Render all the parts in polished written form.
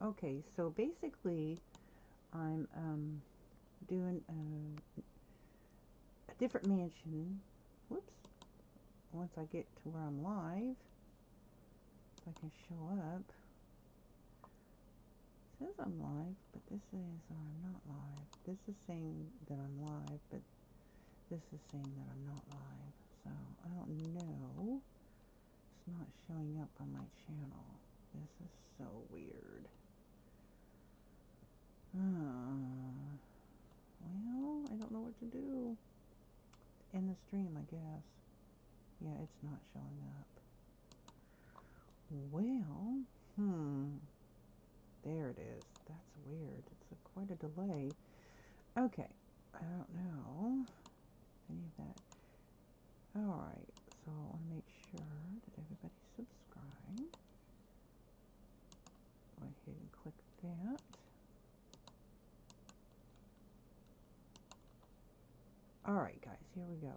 Okay, so basically, I'm doing a different mansion. Whoops. Once I get to where I'm live, if I can show up. It says I'm live, but this says I'm not live. This is saying that I'm live, but this is saying that I'm not live. So I don't know. It's not showing up on my channel. This is so weird. Well, I don't know what to do. End the stream, I guess. Yeah, it's not showing up. Well, there it is. That's weird. It's quite a delay. Okay, I don't know any of that. Alright, so I want to make sure that everybody's subscribed. Go ahead and click that. Alright guys, here we go.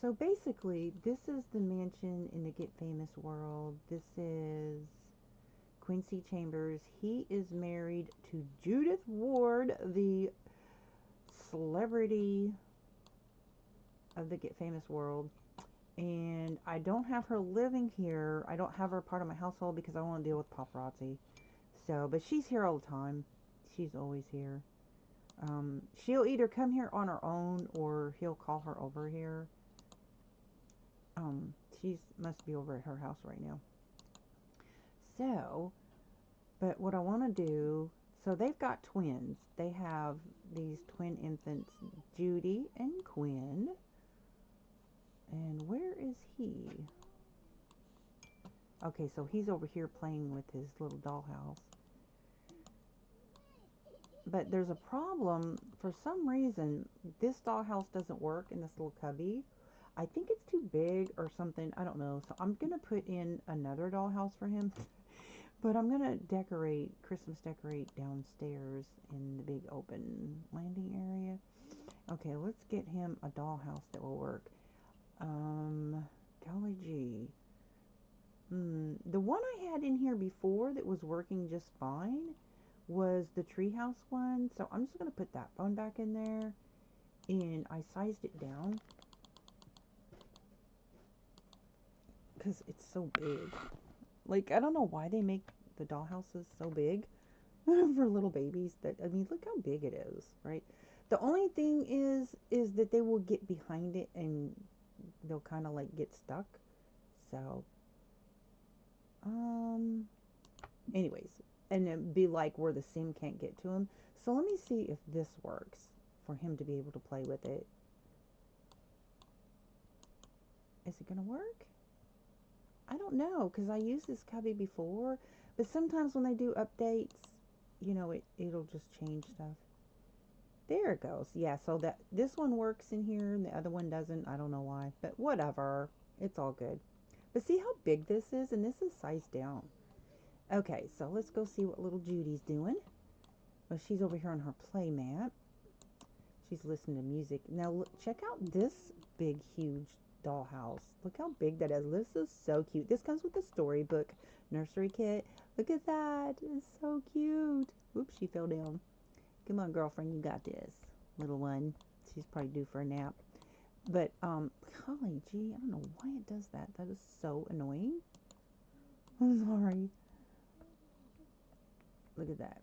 So basically, this is the mansion in the Get Famous world. This is Quincy Chambers. He is married to Judith Ward, the celebrity of the Get Famous world. And I don't have her living here. I don't have her part of my household because I don't want to deal with paparazzi. So, but she's here all the time. She's always here. She'll either come here on her own or he'll call her over here. She must be over at her house right now. So, but what I want to do, so they've got twins. They have these twin infants, Judy and Quinn. And where is he? Okay, so he's over here playing with his little dollhouse. But there's a problem. For some reason, this dollhouse doesn't work in this little cubby. I think it's too big or something. I don't know. So I'm going to put in another dollhouse for him. But I'm going to Christmas decorate downstairs in the big open landing area. Okay, let's get him a dollhouse that will work. Golly gee. The one I had in here before that was working just fine was the treehouse one. So I'm just going to put that phone back in there. And I sized it down because it's so big. Like, I don't know why they make the dollhouses so big for little babies. That, I mean, look how big it is, right? The only thing is that they will get behind it and they'll kind of like get stuck. So, anyways, and it'd be like where the sim can't get to him. So let me see if this works for him to be able to play with it. Is it gonna work? I don't know, because I used this cubby before, but sometimes when they do updates, you know, it'll just change stuff. There it goes. Yeah, so that this one works in here and the other one doesn't. I don't know why, but whatever. It's all good. But see how big this is? And this is sized down. Okay, so let's go see what little Judy's doing. Well, she's over here on her play mat. She's listening to music. Now, look, check out this big, huge dollhouse. Look how big that is. This is so cute. This comes with the storybook nursery kit. Look at that. It's so cute. Oops, she fell down. Come on, girlfriend, you got this. Little one. She's probably due for a nap. But, golly gee, I don't know why it does that. That is so annoying. I'm sorry. Look at that.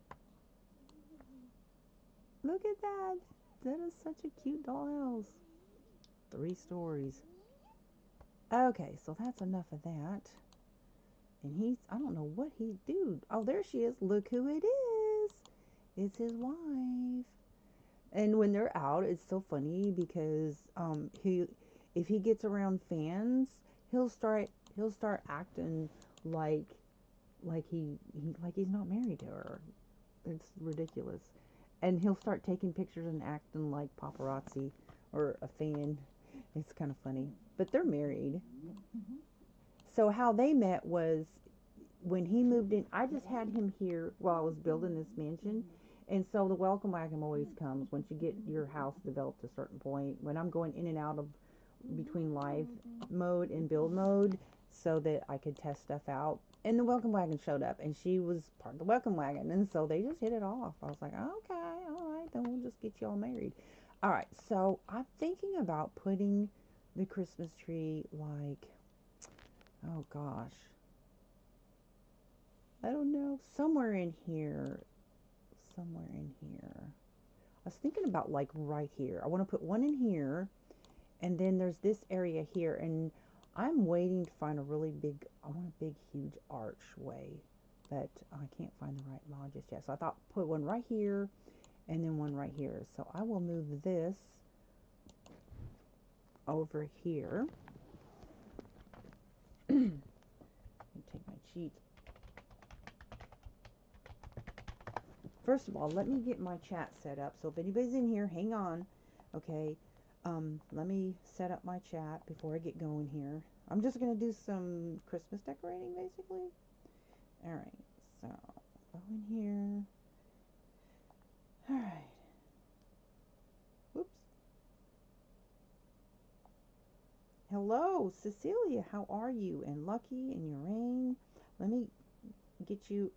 Look at that. That is such a cute dollhouse. 3 stories. Okay, so that's enough of that. And I don't know what dude. Oh, there she is. Look who it is. It's his wife. And when they're out, it's so funny because if he gets around fans, he'll start acting like he's not married to her. It's ridiculous. And he'll start taking pictures and acting like paparazzi or a fan. It's kind of funny. But they're married. So how they met was when he moved in. I just had him here while I was building this mansion. And so the welcome wagon always comes once you get your house developed to a certain point. When I'm going in and out of between live mode and build mode so that I could test stuff out. And the welcome wagon showed up, and she was part of the welcome wagon, and so they just hit it off. I was like, okay, all right, then we'll just get you all married. All right, so I'm thinking about putting the Christmas tree, like, oh gosh, I don't know, somewhere in here, somewhere in here. I was thinking about like right here. I want to put one in here, and then there's this area here, and I'm waiting to find a really big, I want a big, huge archway, but I can't find the right mod just yet. So I thought put one right here, and then one right here. So I will move this over here. Take my cheat. First of all, let me get my chat set up. So if anybody's in here, hang on. Okay. Let me set up my chat before I get going here. I'm just going to do some Christmas decorating, basically. All right. So, go in here. All right. Whoops. Hello, Cecilia. How are you? And Lucky and Urain. Let me get you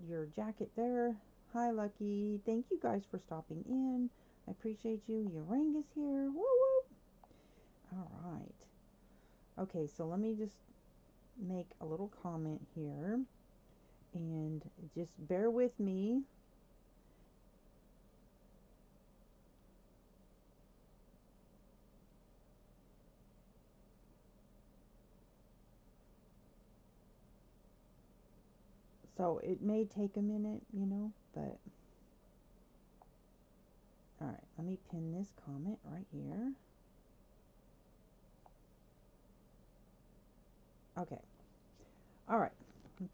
your jacket there. Hi, Lucky. Thank you guys for stopping in. I appreciate you. Urain is here. Woo woo. All right. Okay, so let me just make a little comment here, and just bear with me. So it may take a minute, you know, but all right, let me pin this comment right here. Okay. All right.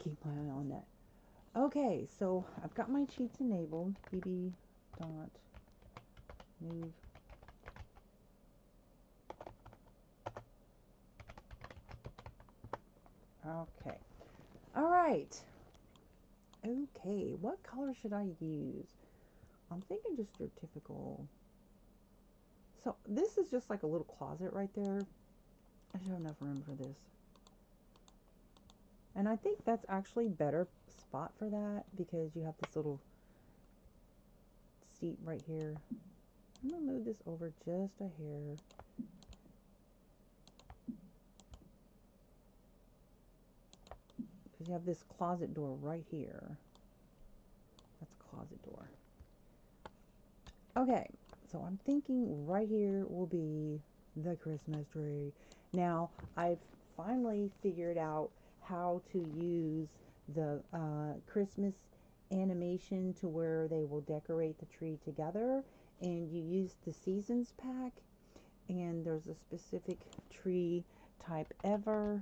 Keep my eye on that. Okay, so I've got my cheats enabled. BB dot move. Okay. All right. Okay, what color should I use? I'm thinking just your typical. So this is just like a little closet right there. I should have enough room for this. And I think that's actually better spot for that, because you have this little seat right here. I'm going to move this over just a hair. Because you have this closet door right here. That's a closet door. Okay, so I'm thinking right here will be the Christmas tree. Now, I've finally figured out how to use the Christmas animation to where they will decorate the tree together, and you use the seasons pack, and there's a specific tree type ever.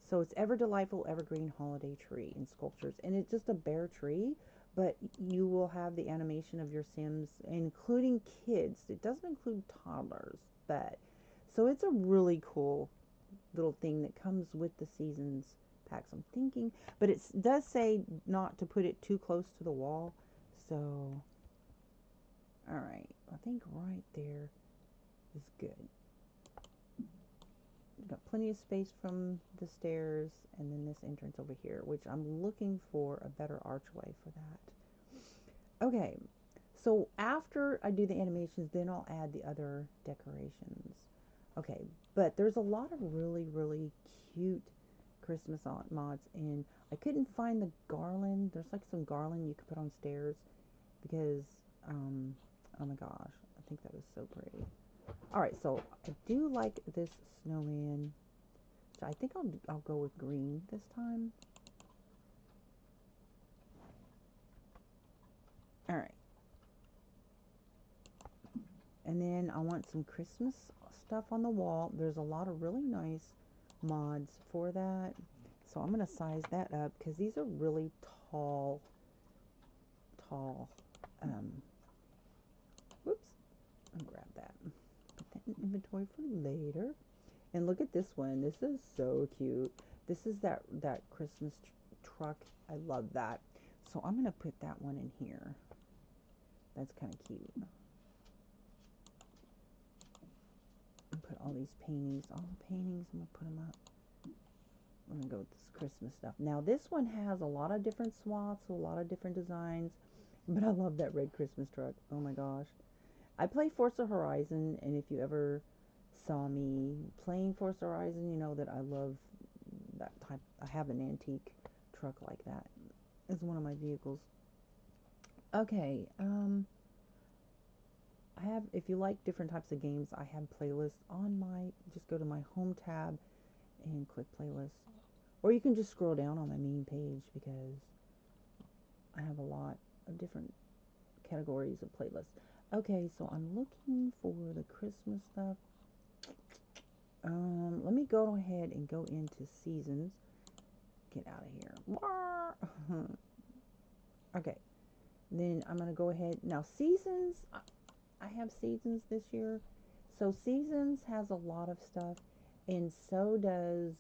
So it's Ever Delightful Evergreen Holiday Tree in Sculptures, and it's just a bare tree, but you will have the animation of your Sims, including kids. It doesn't include toddlers, but so it's a really cool little thing that comes with the seasons packs, I'm thinking. But it does say not to put it too close to the wall. So, all right, I think right there is good. We've got plenty of space from the stairs, and then this entrance over here, which I'm looking for a better archway for that. Okay, so after I do the animations, then I'll add the other decorations. Okay, but there's a lot of really, really cute Christmas mods, and I couldn't find the garland. There's like some garland you could put on stairs, because, oh my gosh, I think that is so pretty. All right, so I do like this snowman. So I think I'll go with green this time. All right. And then I want some Christmas stuff on the wall. There's a lot of really nice mods for that. So I'm going to size that up, because these are really tall. Whoops. I'll grab that. Put that in inventory for later. And look at this one. This is so cute. This is that Christmas truck. I love that. So I'm going to put that one in here. That's kind of cute. And put all these paintings. All the paintings, I'm going to put them up. I'm gonna go with this Christmas stuff. Now this one has a lot of different swaths, a lot of different designs, but I love that red Christmas truck. Oh my gosh. I play Forza Horizon, and if you ever saw me playing Forza Horizon, you know that I love that type. I have an antique truck like that. It's one of my vehicles. Okay, I have, if you like different types of games, I have playlists on my, just go to my home tab and click playlists. Or you can just scroll down on my main page because I have a lot of different categories of playlists. Okay, so I'm looking for the Christmas stuff. Let me go ahead and go into seasons. Get out of here. Okay, then I'm going to go ahead. Now, seasons, I have seasons this year. So, seasons has a lot of stuff, and so does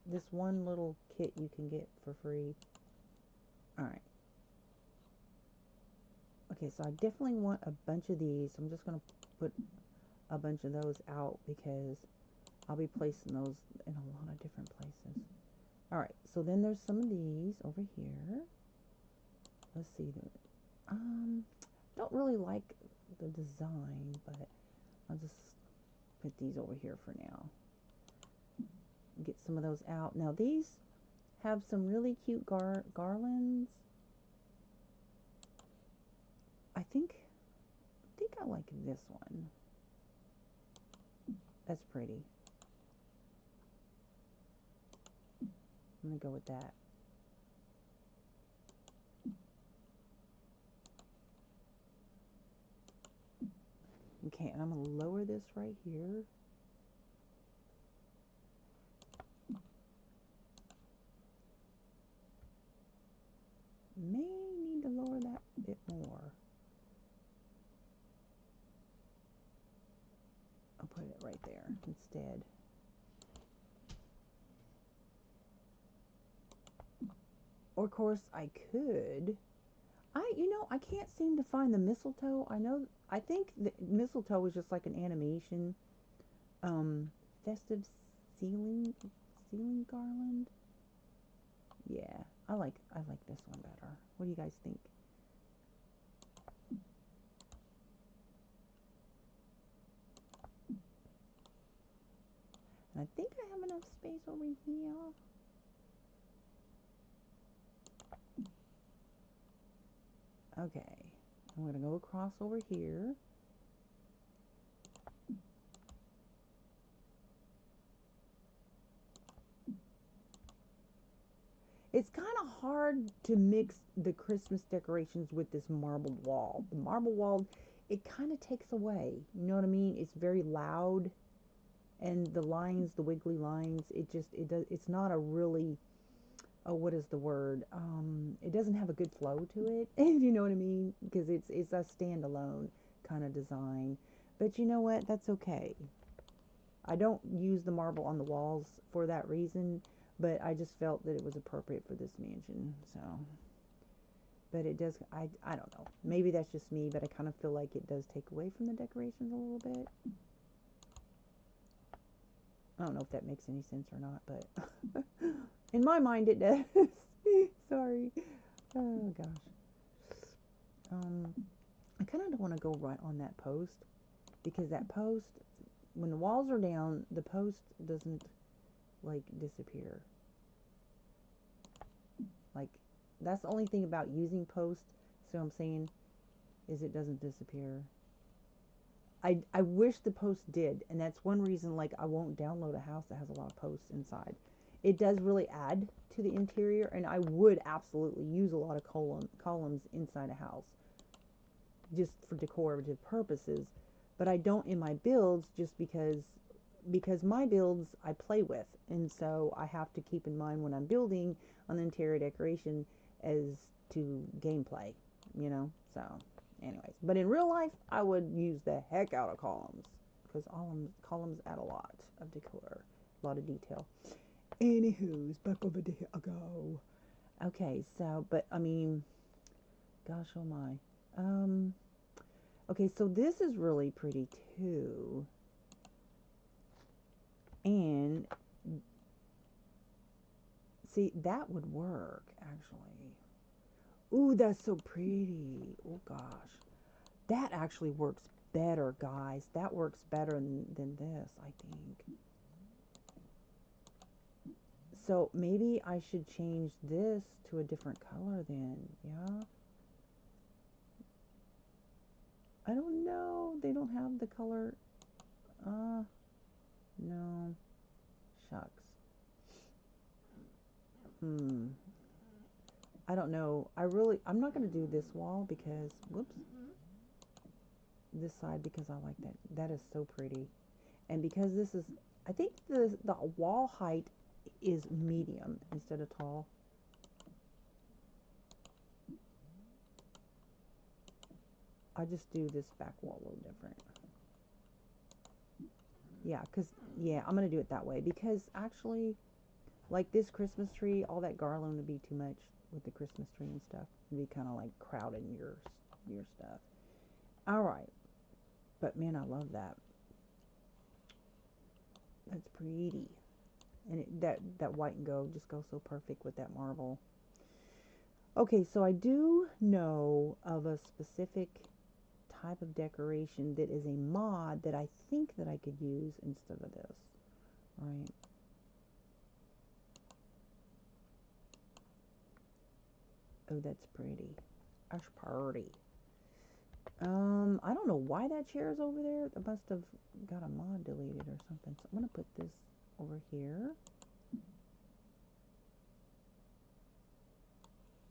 this one little kit you can get for free. All right. Okay, so I definitely want a bunch of these. I'm just going to put a bunch of those out because I'll be placing those in a lot of different places. All right, so then there's some of these over here. Let's see. Don't really like the design, but I'll just put these over here for now. Get some of those out. Now these have some really cute garlands. I think I like this one. That's pretty. I'm gonna go with that. Okay, and I'm gonna lower this right here. May need to lower that a bit more. I'll put it right there instead. Or of course I could. I can't seem to find the mistletoe. I think the mistletoe is just like an animation. Festive ceiling garland. Yeah, I like this one better. What do you guys think? And I think I have enough space over here. Okay, I'm going to go across over here. It's kind of hard to mix the Christmas decorations with this marbled wall. The marble wall, it kind of takes away. You know what I mean? It's very loud, and the lines, the wiggly lines, it's not a really, oh, what is the word? It doesn't have a good flow to it, if you know what I mean, because it's a standalone kind of design. But you know what? That's okay. I don't use the marble on the walls for that reason, but I just felt that it was appropriate for this mansion. So, but it does, I don't know. Maybe that's just me, but I kind of feel like it does take away from the decorations a little bit. I don't know if that makes any sense or not, but in my mind it does. Sorry. Oh gosh. I kind of don't want to go right on that post, because that post, when the walls are down, the post doesn't like disappear. Like, that's the only thing about using post, so I'm saying, is it doesn't disappear. I wish the post did, and that's one reason, like, I won't download a house that has a lot of posts inside. It does really add to the interior, and I would absolutely use a lot of columns inside a house just for decorative purposes, but I don't in my builds, just because my builds I play with, and so I have to keep in mind when I'm building on the interior decoration as to gameplay, so anyways, but in real life I would use the heck out of columns, because columns add a lot of decor, a lot of detail. Anywho's, back over there I go. Okay, so, but I mean, gosh oh my. Okay, so this is really pretty too. And See, that would work, actually. Ooh, that's so pretty. Oh, gosh. That actually works better, guys. That works better than this, I think. So maybe I should change this to a different color then, yeah? I don't know. They don't have the color. No. Shucks. I don't know. I'm not going to do this wall because, whoops, this side because I like that. That is so pretty. And because this is, I think the wall height is medium instead of tall. I just do this back wall a little different. Yeah, because, yeah, I'm going to do it that way. Because actually, like this Christmas tree, all that garland would be too much with the Christmas tree and stuff. It'd be kind of like crowding your stuff. All right. But, man, I love that. That's pretty. And that white and gold just goes so perfect with that marble. Okay, so I do know of a specific type of decoration that is a mod that I think that I could use instead of this. Right? Oh, that's pretty. That's pretty. I don't know why that chair is over there. I must have got a mod deleted or something. So I'm going to put this over here.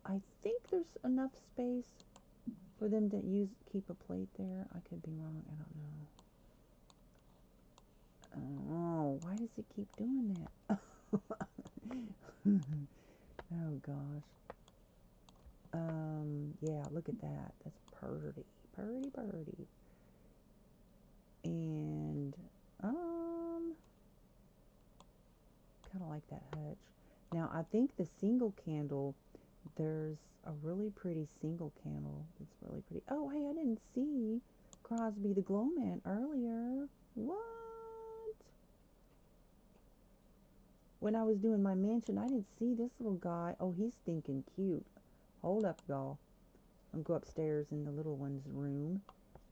I think there's enough space for them to keep a plate there. I could be wrong. I don't know. Oh, why does it keep doing that? Oh gosh. Yeah, look at that. That's purty. Purty, purty. And kind of like that hutch. Now, I think the single candle, there's a really pretty single candle. It's really pretty. Oh, hey, I didn't see Crosby the Glowman earlier. What? When I was doing my mansion, I didn't see this little guy. Oh, he's stinking cute. Hold up, y'all. I'm going to go upstairs in the little one's room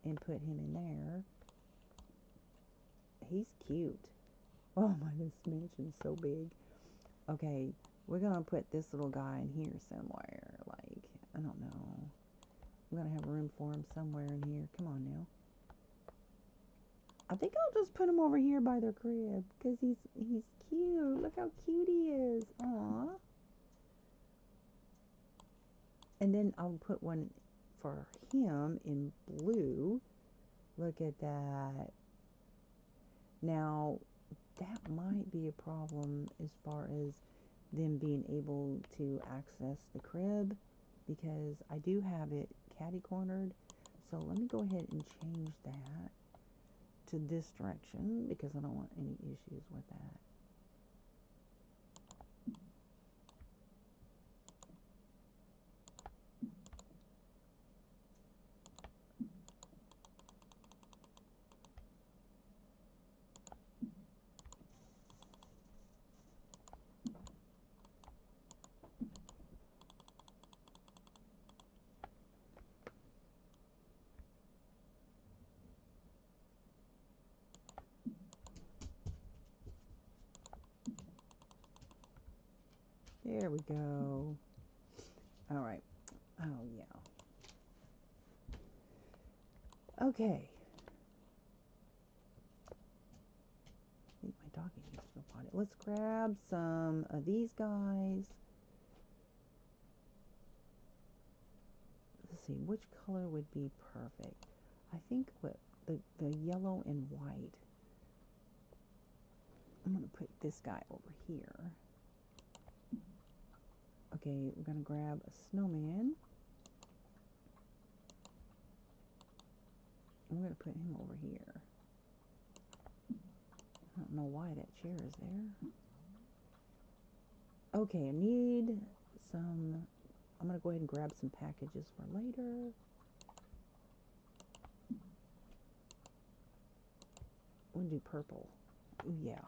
and put him in there. He's cute. Oh my, this mansion's so big. Okay, we're going to put this little guy in here somewhere. Like, I don't know. I'm going to have room for him somewhere in here. Come on now. I think I'll just put him over here by their crib because he's cute. Look how cute he is. Aww. And then I'll put one for him in blue. Look at that. Now, that might be a problem as far as them being able to access the crib because I do have it catty-cornered. So let me go ahead and change that to this direction because I don't want any issues with that. There we go. All right. Oh, yeah. Okay. I think my doggy needs to go potty. Let's grab some of these guys. Let's see, which color would be perfect? I think what the yellow and white. I'm going to put this guy over here. Okay, we're going to grab a snowman. I'm going to put him over here. I don't know why that chair is there. Okay, I need some... I'm going to go ahead and grab some packages for later. I'm going to do purple. Ooh, yeah.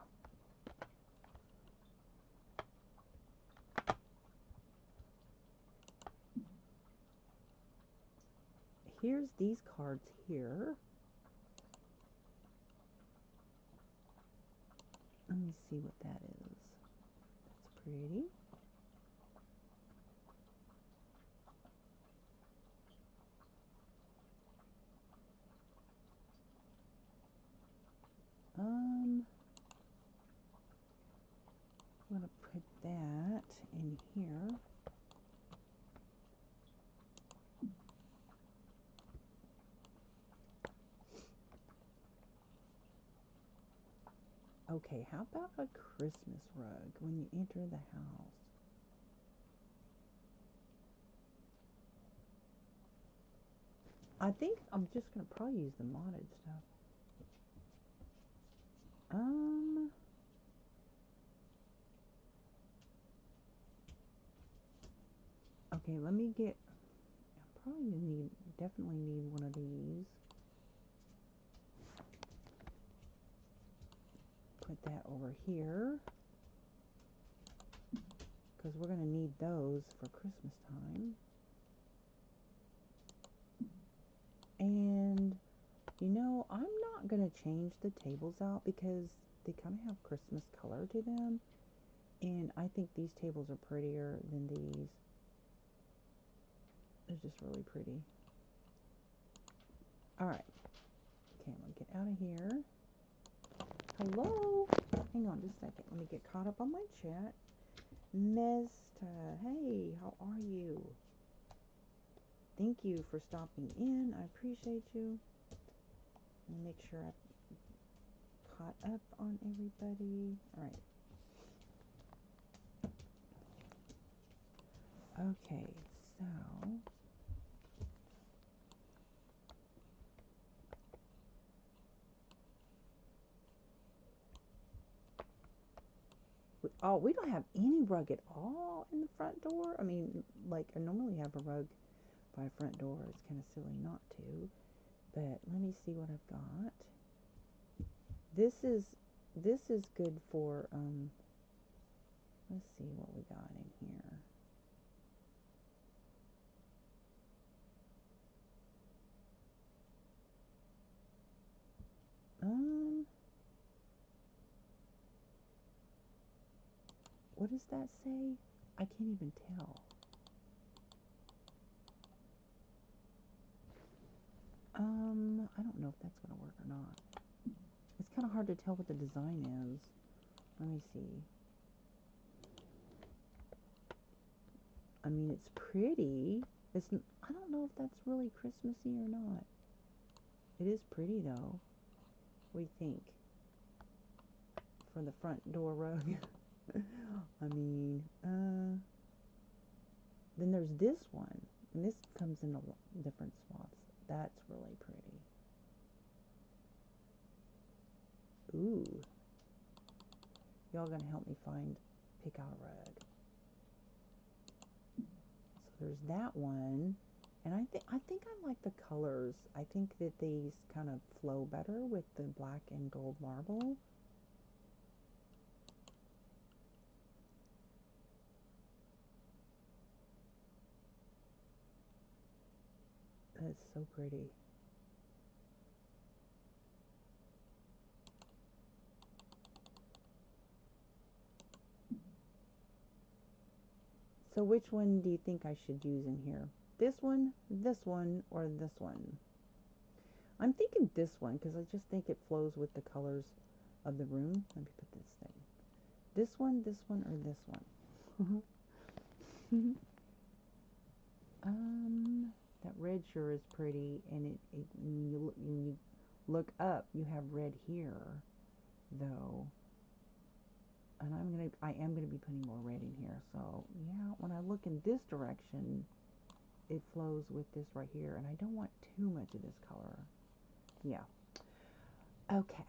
here's these cards here. Let me see what that is. That's pretty. I'm gonna put that in here. Okay, how about a Christmas rug when you enter the house? I think I'm just gonna probably use the modded stuff. Okay, let me get, I probably definitely need one of these. Put that over here, because we're gonna need those for Christmas time. And, you know, I'm not gonna change the tables out because they kind of have Christmas color to them. And I think these tables are prettier than these. They're just really pretty. Alright. Okay, I'm going to get out of here. Hello? Hang on just a second. Let me get caught up on my chat. Mesta, hey, how are you? Thank you for stopping in. I appreciate you. Let me make sure I've caught up on everybody. Alright. Okay, so oh, we don't have any rug at all in the front door. I mean, like, I normally have a rug by a front door. It's kind of silly not to. But let me see what I've got. This is good for let's see what we got in here. What does that say? I can't even tell. I don't know if that's gonna work or not. It's kind of hard to tell what the design is. Let me see. I mean, it's pretty. I don't know if that's really Christmassy or not. It is pretty though. What do you think? For the front door rug. I mean, then there's this one. And this comes in different spots. That's really pretty. Ooh. Y'all gonna help me pick out a rug. So there's that one. And I think I like the colors. I think that these kind of flow better with the black and gold marble. That's so pretty. So which one do you think I should use in here? This one, or this one? I'm thinking this one because I just think it flows with the colors of the room. Let me put this thing. This one, or this one? That red sure is pretty, and when you look up, you have red here, though. And I am gonna be putting more red in here. So yeah, when I look in this direction, it flows with this right here, and I don't want too much of this color. Yeah. Okay.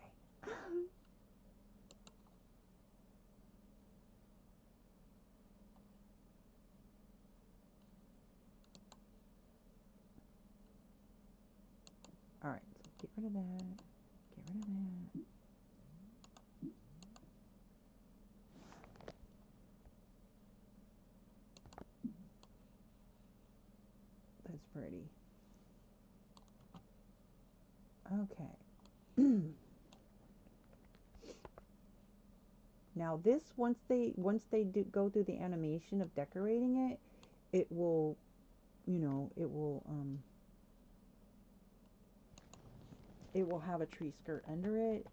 All right. So get rid of that. Get rid of that. That's pretty. Okay. Now this, once they do go through the animation of decorating it, it will, you know, it will have a tree skirt under it.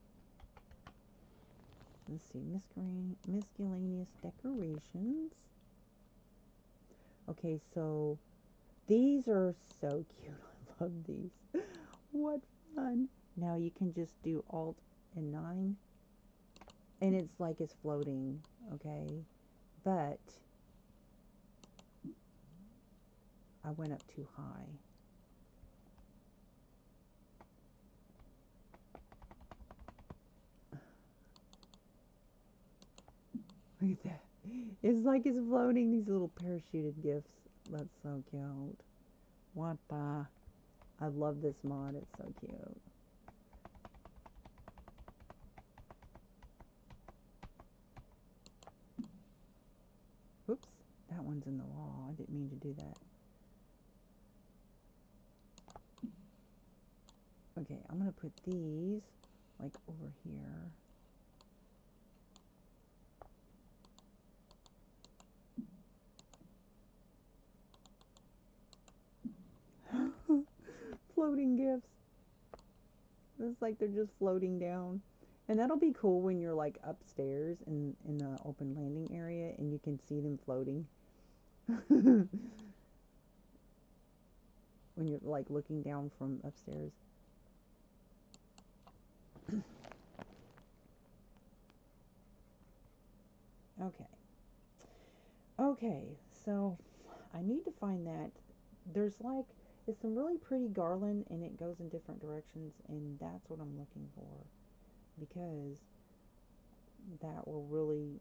Let's see, miscellaneous decorations. Okay, so these are so cute. I love these. What fun. Now you can just do Alt and 9. And it's like it's floating, okay? But I went up too high. Look at that. It's like it's floating, these little parachuted gifts. That's so cute. What the? I love this mod. It's so cute. Oops. That one's in the wall. I didn't mean to do that. Okay, I'm going to put these like over here. Floating gifts. It's like they're just floating down. And that'll be cool when you're like upstairs in the open landing area and you can see them floating. When you're like looking down from upstairs. Okay. Okay, so I need to find that. There's like, it's some really pretty garland and it goes in different directions, and that's what I'm looking for, because that will really,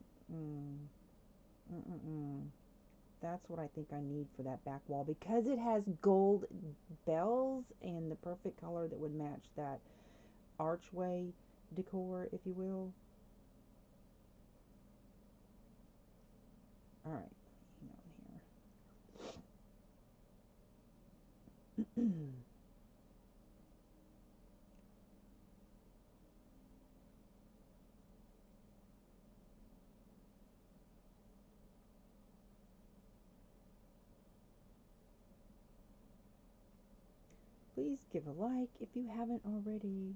that's what I think I need for that back wall, because it has gold bells and the perfect color that would match that archway decor, if you will. All right, hang on here. Please give a like if you haven't already.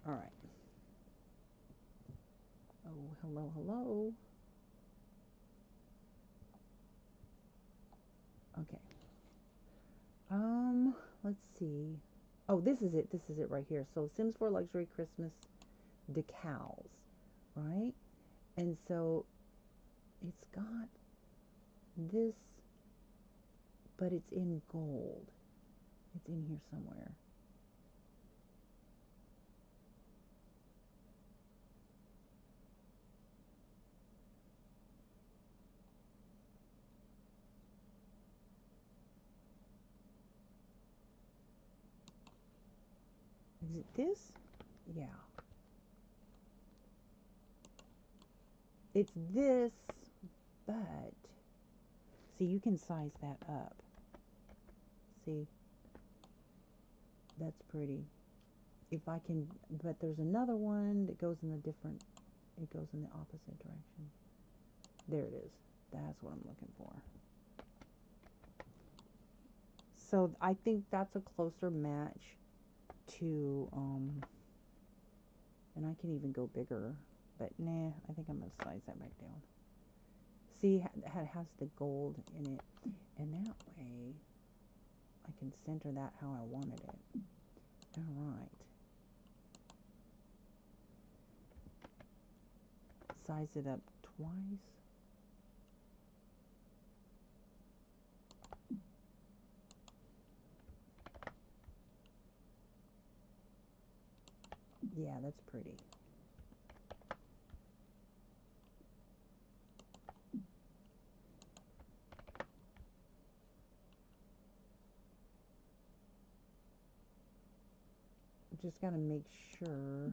All right. Oh, hello, hello. Okay. Let's see. Oh, this is it. This is it right here. So Sims 4 Luxury Christmas decals, right? And so it's got this, but it's in gold. It's in here somewhere. Is it this? Yeah. It's this, but see, you can size that up. See? That's pretty. If I can, but there's another one that goes in a different, it goes in the opposite direction. There it is. That's what I'm looking for. So I think that's a closer match to, and I can even go bigger, but nah, I think I'm going to size that back down. See, it has the gold in it, and that way I can center that how I wanted it. All right. Size it up twice. Yeah, that's pretty. Just got to make sure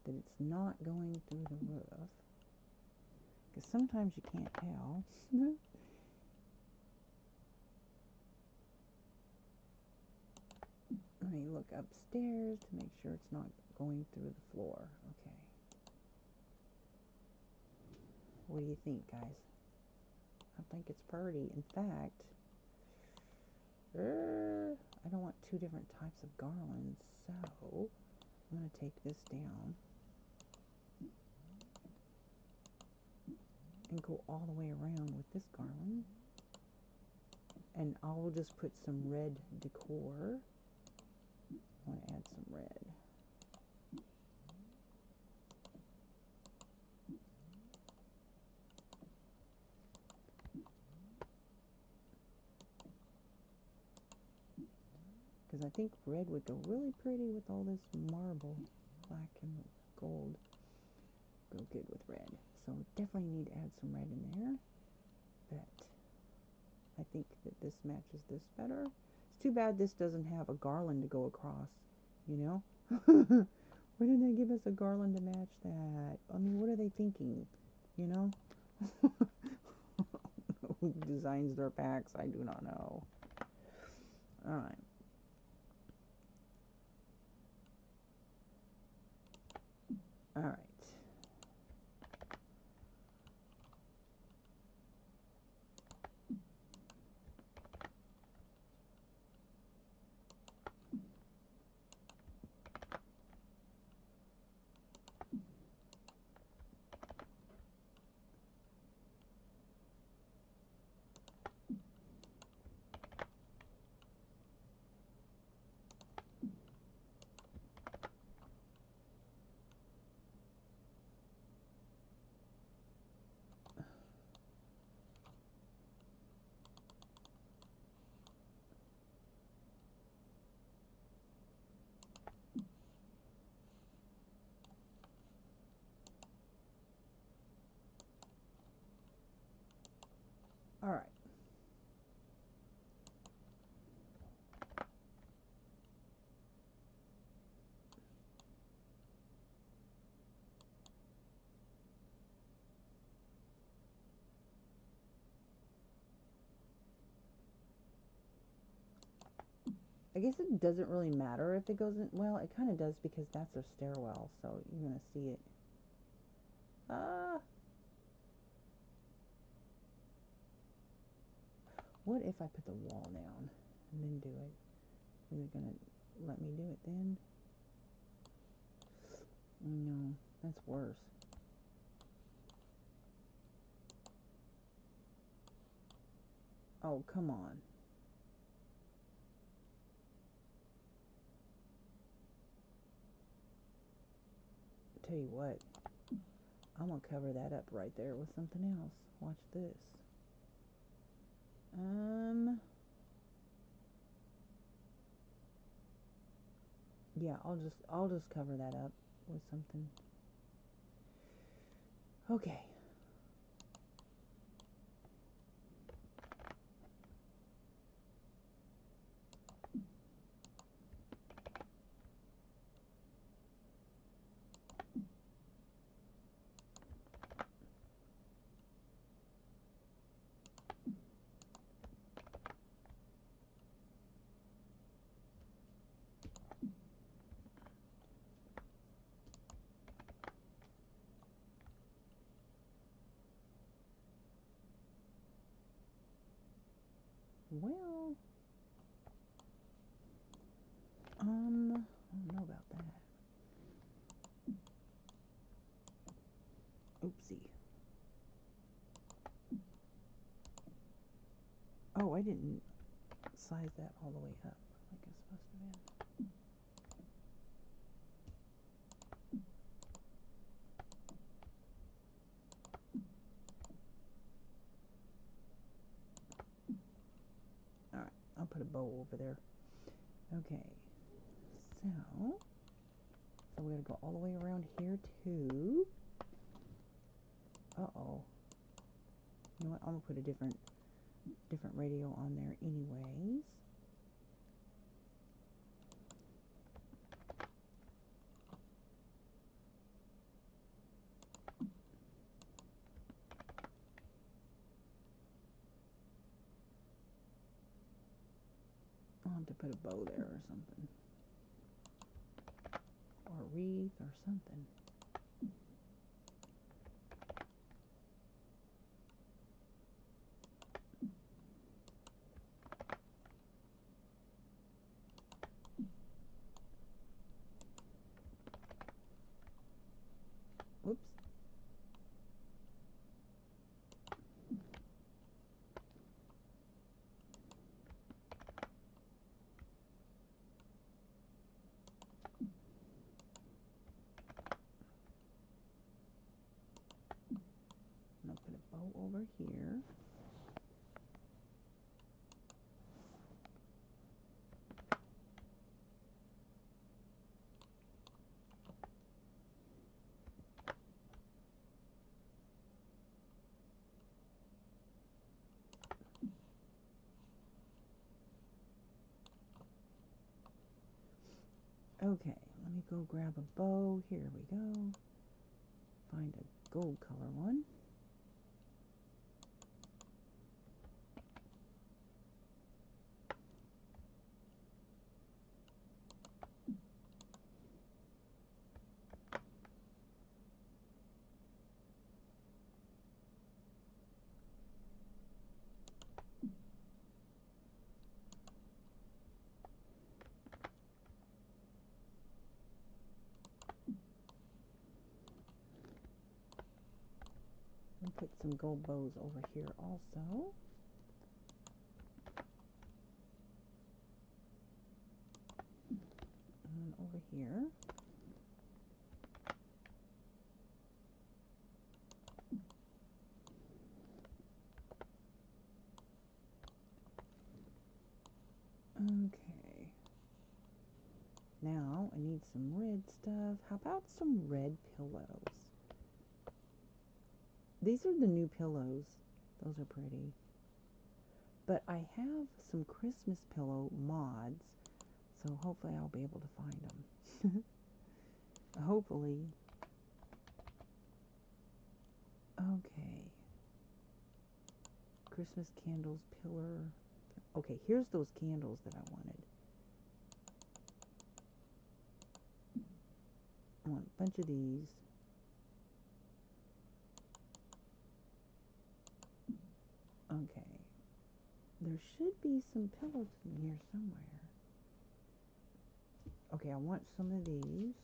that it's not going through the roof. Because sometimes you can't tell. Let me look upstairs to make sure it's not going through the floor. Okay. What do you think, guys? I think it's pretty. In fact, I don't want two different types of garlands, so I'm going to take this down and go all the way around with this garland. And I'll just put some red decor. I want to add some red. Because I think red would go really pretty with all this marble, black and gold. Go good with red. So definitely need to add some red in there. But I think that this matches this better. It's too bad this doesn't have a garland to go across, you know? Why didn't they give us a garland to match that? I mean, what are they thinking, you know? Who designs their packs? I do not know. All right. All right. All right. I guess it doesn't really matter if it goes in. Well, it kind of does because that's a stairwell, so you're going to see it. What if I put the wall down and then do it? Is it going to let me do it then? No, that's worse. Oh, come on. Tell you what, I'm going to cover that up right there with something else. Watch this. Yeah, I'll just cover that up with something. Okay. Well, I don't know about that. Oopsie. Oh, I didn't size that all the way up like it's supposed to be. All right, I'll put a bow over there. Okay, so we're going to go all the way around here too. Uh-oh. You know what? I'm going to put a different radio on there anyways. I'll have to put a bow there or something. Or a wreath or something. Whoops. I'm going to put a bow over here. Okay, let me go grab a bow. Here we go. Find a gold color one. And put some gold bows over here also. And over here. Okay. Now I need some red stuff. How about some red pillows? These are the new pillows. Those are pretty. But I have some Christmas pillow mods, so hopefully I'll be able to find them. Hopefully. Okay. Christmas candles, pillar. Okay, here's those candles that I wanted. I want a bunch of these. Okay. There should be some pillows in here somewhere. Okay, I want some of these.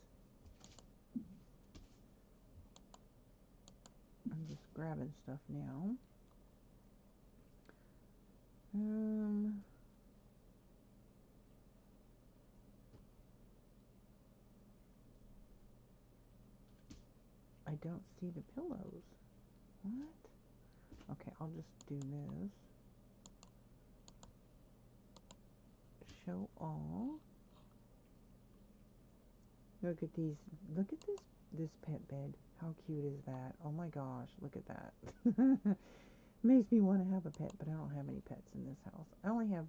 I'm just grabbing stuff now. I don't see the pillows. What? Okay, I'll just do this. Show all. Look at these. Look at this pet bed. How cute is that? Oh my gosh, look at that. Makes me want to have a pet, but I don't have any pets in this house. I only have,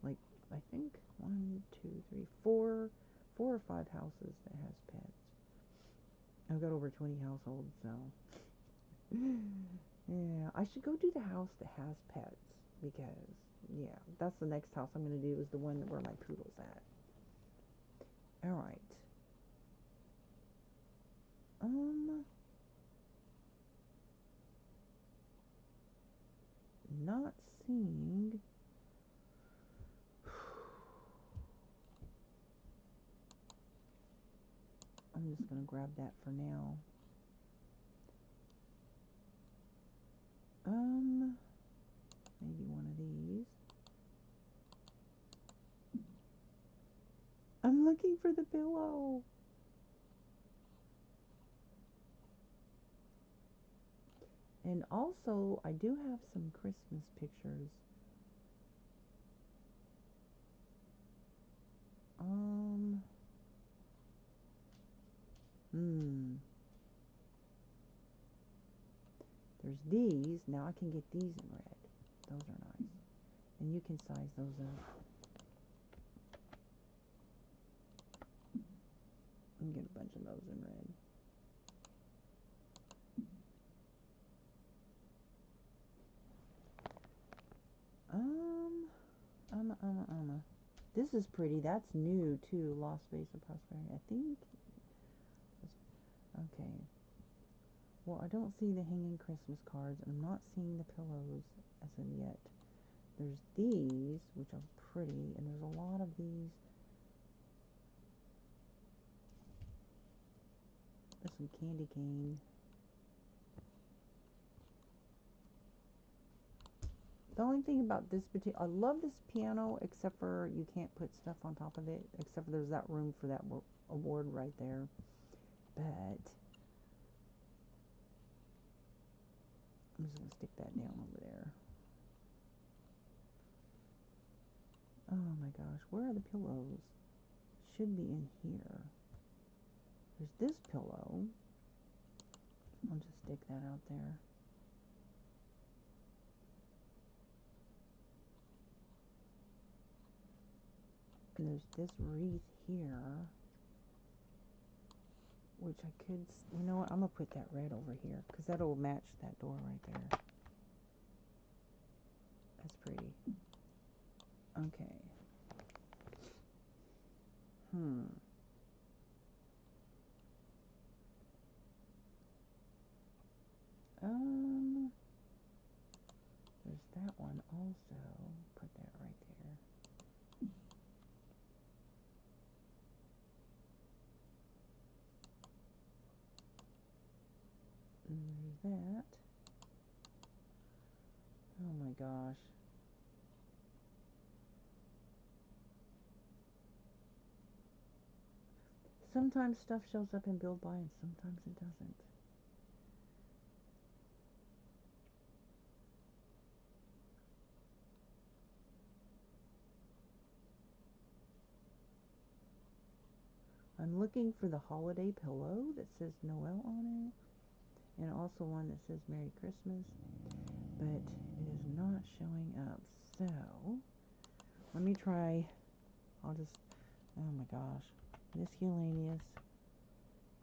like, I think 1, 2, 3, 4 or 5 houses that has pets. I've got over 20 households, so yeah, I should go do the house that has pets, because yeah, that's the next house I'm going to do, is the one where my poodle's at. All right. Not seeing. I'm just going to grab that for now. Maybe one of these. I'm looking for the pillow. And also, I do have some Christmas pictures. There's these. Now I can get these in red. Those are nice. And you can size those up. And get a bunch of those in red. this is pretty. That's new too. Lost Vase of Prosperity. I think. Okay. Well, I don't see the hanging Christmas cards, and I'm not seeing the pillows as of yet. There's these, which are pretty, and there's a lot of these. There's some candy cane. The only thing about this particular, I love this piano, except for you can't put stuff on top of it, except for there's that room for that award right there. But I'm just going to stick that down over there. Oh my gosh, where are the pillows? Should be in here. There's this pillow. I'll just stick that out there. And there's this wreath here, which I could, you know what, I'm going to put that red over here, because that'll match that door right there. That's pretty. Okay. There's that one also. Put that right there. And there's that. Oh my gosh. Sometimes stuff shows up in Build By and sometimes it doesn't. I'm looking for the holiday pillow that says Noel on it, and also one that says Merry Christmas, but it is not showing up. So let me try. I'll just, oh my gosh, miscellaneous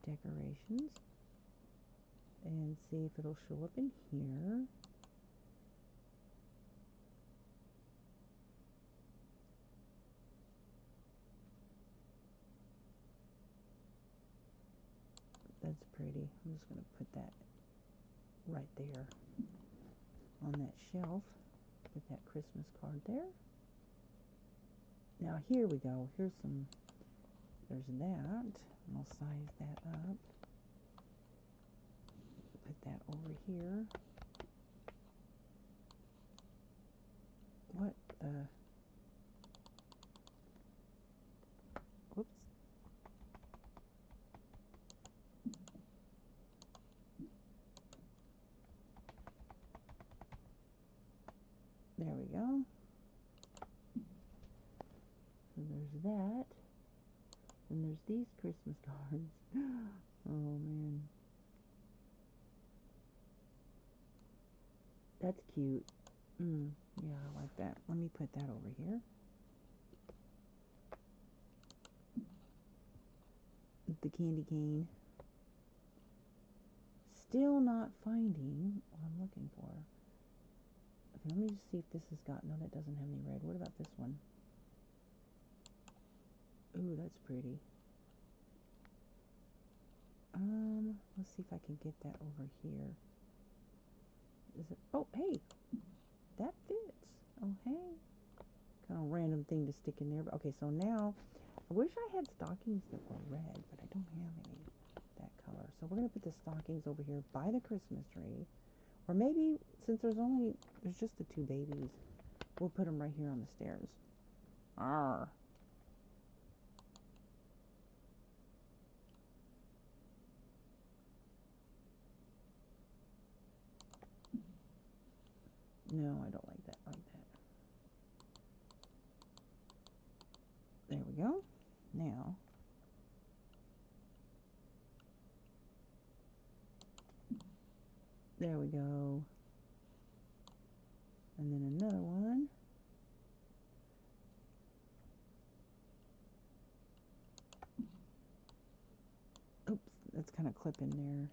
decorations, and see if it'll show up in here. That's pretty. I'm just going to put that right there on that shelf. Put that Christmas card there. Now here we go. Here's some, there's that. And I'll size that up. Put that over here. What the? Whoops. There we go. So there's that. And there's these Christmas cards. Oh man. That's cute. Yeah, I like that. Let me put that over here. The candy cane. Still not finding what I'm looking for. Okay, let me just see if this has got, no, that doesn't have any red. What about this one? Ooh, that's pretty. Let's see if I can get that over here. Is it, oh, hey, that fits. Oh, hey. Kind of random thing to stick in there. But okay, so now, I wish I had stockings that were red, but I don't have any that color. So we're going to put the stockings over here by the Christmas tree. Or maybe, since there's just the two babies, we'll put them right here on the stairs. Arr. No, I don't like that like that. There we go. Now, there we go. And then another one. Oops, that's kind of clipping there.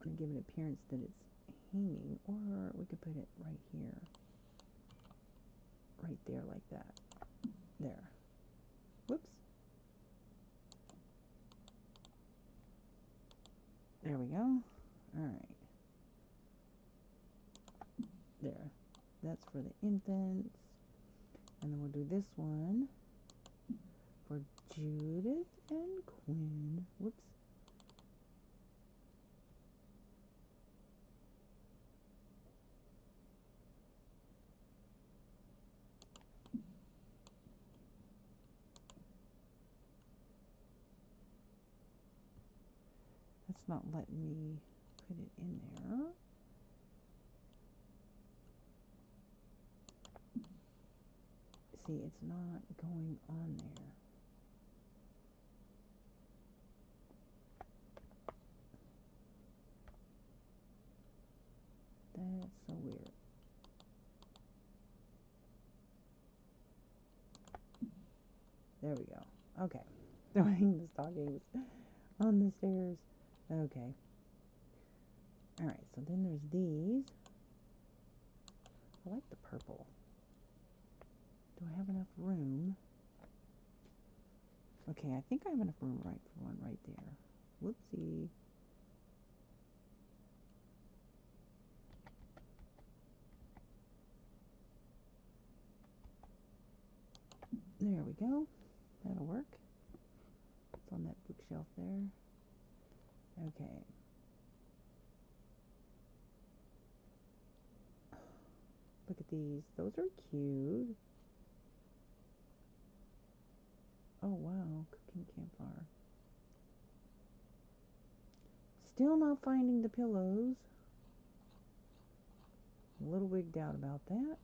To give it appearance that it's hanging, or we could put it right here. right there like that. There. Whoops. There we go. All right. There. That's for the infants. And then we'll do this one for Judith and Quinn. Whoops. That's not letting me put it in there. See, it's not going on there. That's so weird. There we go. Okay. Throwing the stockings on the stairs. Okay. Alright, so then there's these. I like the purple. Do I have enough room? Okay, I think I have enough room for one right there. Whoopsie. There we go. That'll work. It's on that bookshelf there. Okay. Look at these. Those are cute. Oh, wow. Cooking campfire. Still not finding the pillows. A little wigged out about that.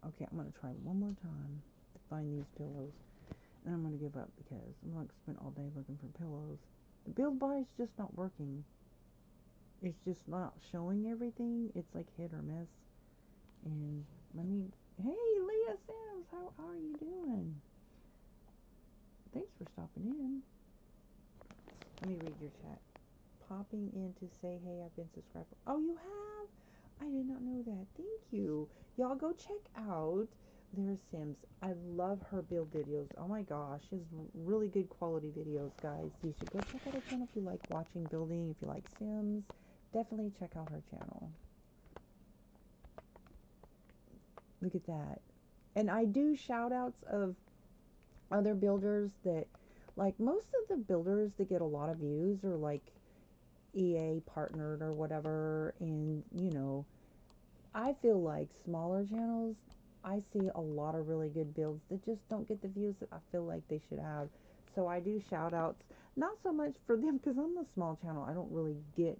Okay, I'm going to try one more time to find these pillows. And I'm going to give up because I'm not going to spend all day looking for pillows. The build buy is just not working. It's just not showing everything. It's like hit or miss. And let me... Hey, Leah Sims, how are you doing? Thanks for stopping in. Let me read your chat. Popping in to say, hey, I've been subscribed. Oh, you have? I did not know that. Thank you. Y'all go check out their Sims. I love her build videos. Oh my gosh, she's really good quality videos, guys. You should go check out her channel if you like watching building. If you like Sims, definitely check out her channel. Look at that. And I do shout outs of other builders that, like, most of the builders that get a lot of views are like EA partnered or whatever. And, you know, I feel like smaller channels, I see a lot of really good builds that just don't get the views that I feel like they should have. So I do shout outs, not so much for them because I'm a small channel. I don't really get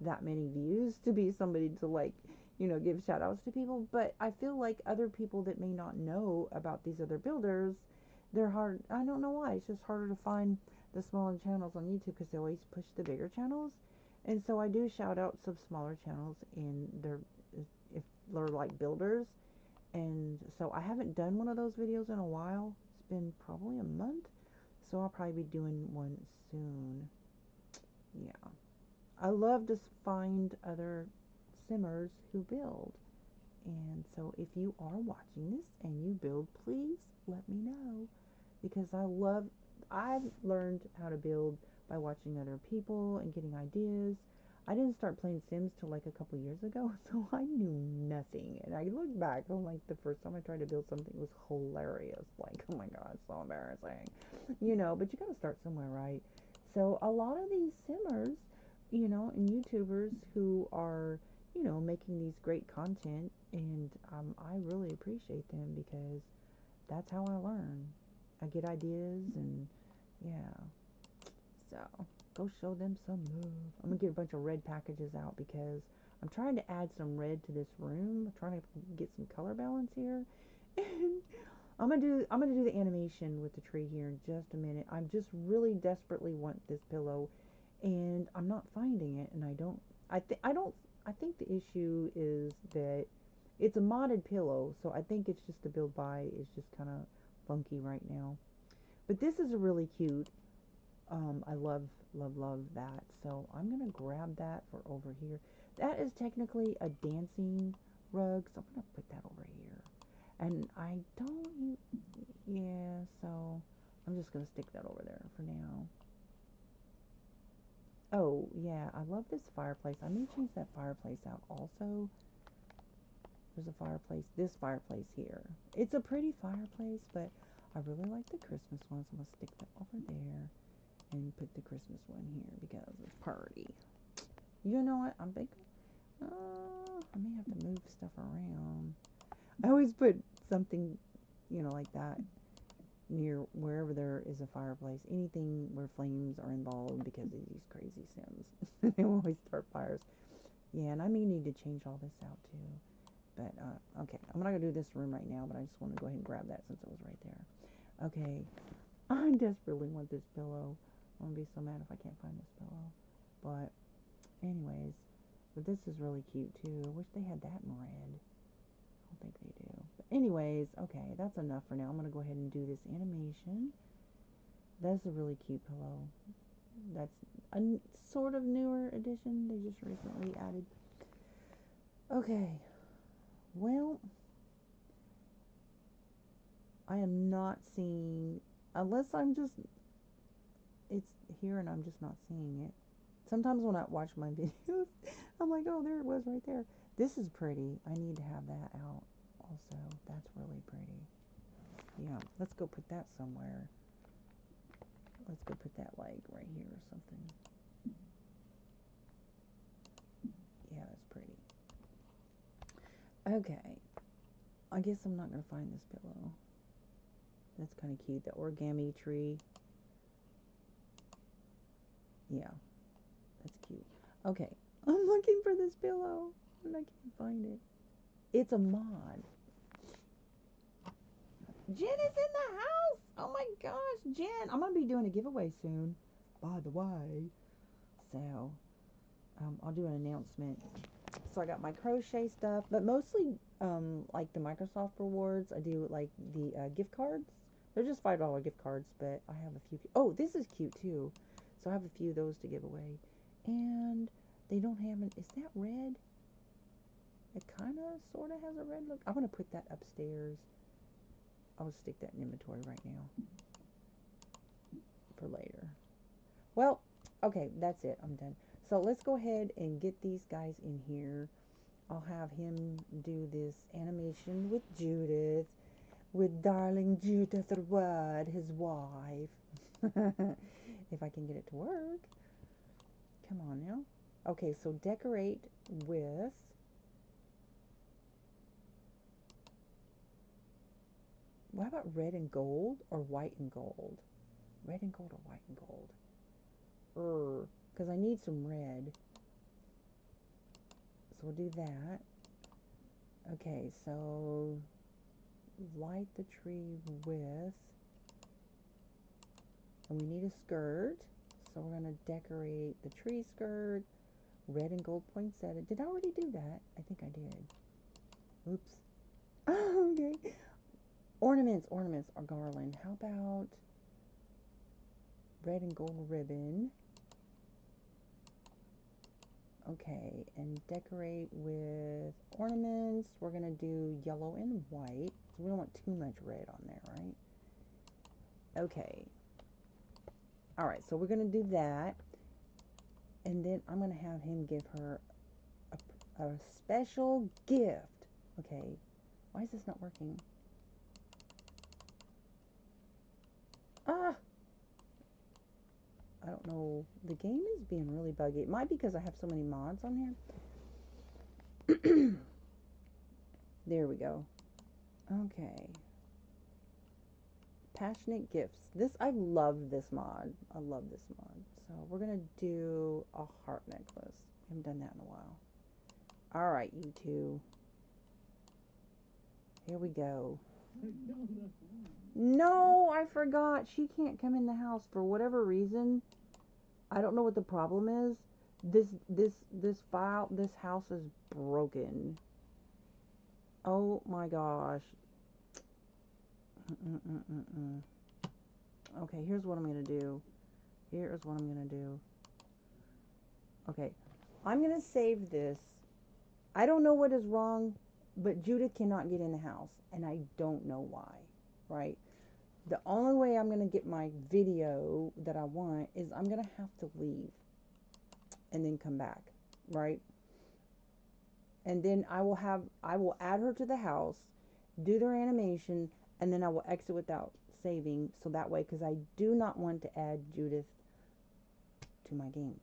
that many views to be somebody to, like, you know, give shout outs to people. But I feel like other people that may not know about these other builders, they're hard. I don't know why. It's just harder to find the smaller channels on YouTube because they always push the bigger channels. And so I do shout outs of smaller channels in their, if they're like builders. And so I haven't done one of those videos in a while. It's been probably a month. So I'll probably be doing one soon. Yeah. I love to find other simmers who build. And so if you are watching this and you build, please let me know. Because I've learned how to build by watching other people and getting ideas. I didn't start playing Sims till like a couple years ago, so I knew nothing. And I look back, I'm like, the first time I tried to build something was hilarious. Like, oh my god, so embarrassing. You know, but you gotta start somewhere, right? So a lot of these simmers, you know, and YouTubers who are, you know, making these great content, and I really appreciate them because that's how I learn. I get ideas, and yeah. So go show them some love. I'm gonna get a bunch of red packages out because I'm trying to add some red to this room. I'm trying to get some color balance here. And I'm gonna do the animation with the tree here in just a minute. I'm just really desperately want this pillow, and I'm not finding it. And I think the issue is that it's a modded pillow, so I think it's just the build by is just kind of funky right now. But this is a really cute. I love, love, love that. So I'm going to grab that for over here. That is technically a dancing rug, so I'm going to put that over here. And I don't, yeah, so I'm just going to stick that over there for now. Oh, yeah, I love this fireplace. I may change that fireplace out also. There's a fireplace, this fireplace here. It's a pretty fireplace, but I really like the Christmas one, so I'm going to stick that over there and put the Christmas one here because it's party. You know what? I'm thinking, I may have to move stuff around. I always put something, you know, like that near wherever there is a fireplace. Anything where flames are involved because of these crazy Sims. They always start fires. Yeah, and I may need to change all this out too. But, okay, I'm not going to do this room right now, but I just want to go ahead and grab that since it was right there. Okay, I desperately want this pillow. I'm going to be so mad if I can't find this pillow. But, anyways, but this is really cute too. I wish they had that in red. I don't think they do. But anyways, okay, that's enough for now. I'm going to go ahead and do this animation. That's a really cute pillow. That's a sort of newer edition. They just recently added. Okay. Well, I am not seeing, unless I'm just, it's here and I'm just not seeing it. Sometimes when I watch my videos, I'm like, oh, there it was right there. This is pretty. I need to have that out also. That's really pretty. Yeah, let's go put that somewhere. Let's go put that like right here or something. Yeah, that's pretty. Okay. I guess I'm not going to find this pillow. That's kind of cute. The origami tree. Yeah, that's cute. Okay, I'm looking for this pillow and I can't find it. It's a mod. Jen is in the house. Oh my gosh, Jen. I'm going to be doing a giveaway soon, by the way. So, I'll do an announcement. So I got my crochet stuff, but mostly like the Microsoft rewards. I do like the gift cards. They're just $5 gift cards, but I have a few. Oh, this is cute too. So I have a few of those to give away. And they don't have an, is that red? It kind of sort of has a red look. I'm going to put that upstairs. I'll stick that in inventory right now for later. Well, okay, that's it. I'm done. So let's go ahead and get these guys in here. I'll have him do this animation with Judith, with darling Judith Wood, his wife. If I can get it to work. Come on now. Okay, so decorate with what about red and gold or white and gold? Red and gold or white and gold? Because I need some red. So we'll do that. Okay, so light the tree with, and we need a skirt. So we're going to decorate the tree skirt, red and gold poinsettia. Did I already do that? I think I did. Oops. Okay. Ornaments or garland. How about red and gold ribbon? Okay, and decorate with ornaments. We're going to do yellow and white. So we don't want too much red on there, right? Okay. All right, so we're going to do that. And then I'm going to have him give her a special gift. Okay. Why is this not working? Ah! I don't know. The game is being really buggy. It might be because I have so many mods on here. There we go. Okay. Passionate gifts. This, I love this mod. I love this mod. So we're going to do a heart necklace. I haven't done that in a while. All right, you two. Here we go. No, I forgot. She can't come in the house for whatever reason. I don't know what the problem is. This house is broken. Oh my gosh. Okay, here's what I'm gonna do. here is what I'm going to do. Okay, I'm going to save this. I don't know what is wrong, but Judith cannot get in the house, and I don't know why, right? The only way I'm going to get my video that I want is I'm going to have to leave and then come back, right? And then I will add her to the house, do their animation, and then I will exit without saving, so that way, because I do not want to add Judith to my game.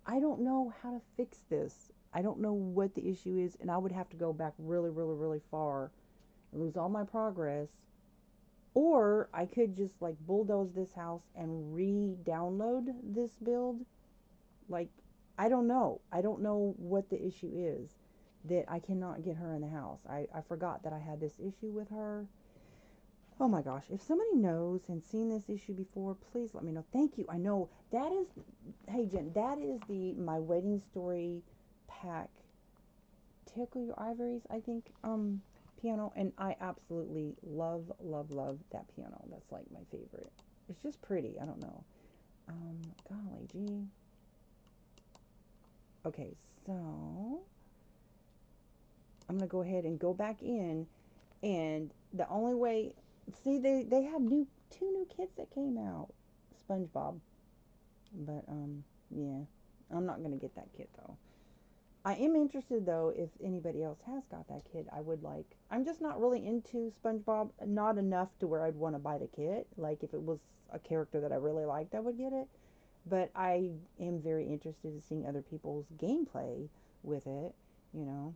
I don't know how to fix this. I don't know what the issue is, and I would have to go back really, really, really far and lose all my progress. Or I could just like bulldoze this house and re-download this build. Like, I don't know. I don't know what the issue is that I cannot get her in the house. I forgot that I had this issue with her. Oh my gosh, if somebody knows and seen this issue before, please let me know. Thank you. I know that is, hey Jen, that is my wedding story pack, Tickle Your Ivories, I think, piano, and I absolutely love, love, love that piano. That's like my favorite. It's just pretty. I don't know. Golly gee. Okay, so I'm gonna go ahead and go back in, and the only way, see, they have two new kids that came out, SpongeBob, but yeah, I'm not gonna get that kid though. I am interested though, if anybody else has got that kit. I would like, I'm just not really into SpongeBob, not enough to where I'd want to buy the kit. Like if it was a character that I really liked, I would get it. But I am very interested in seeing other people's gameplay with it, you know.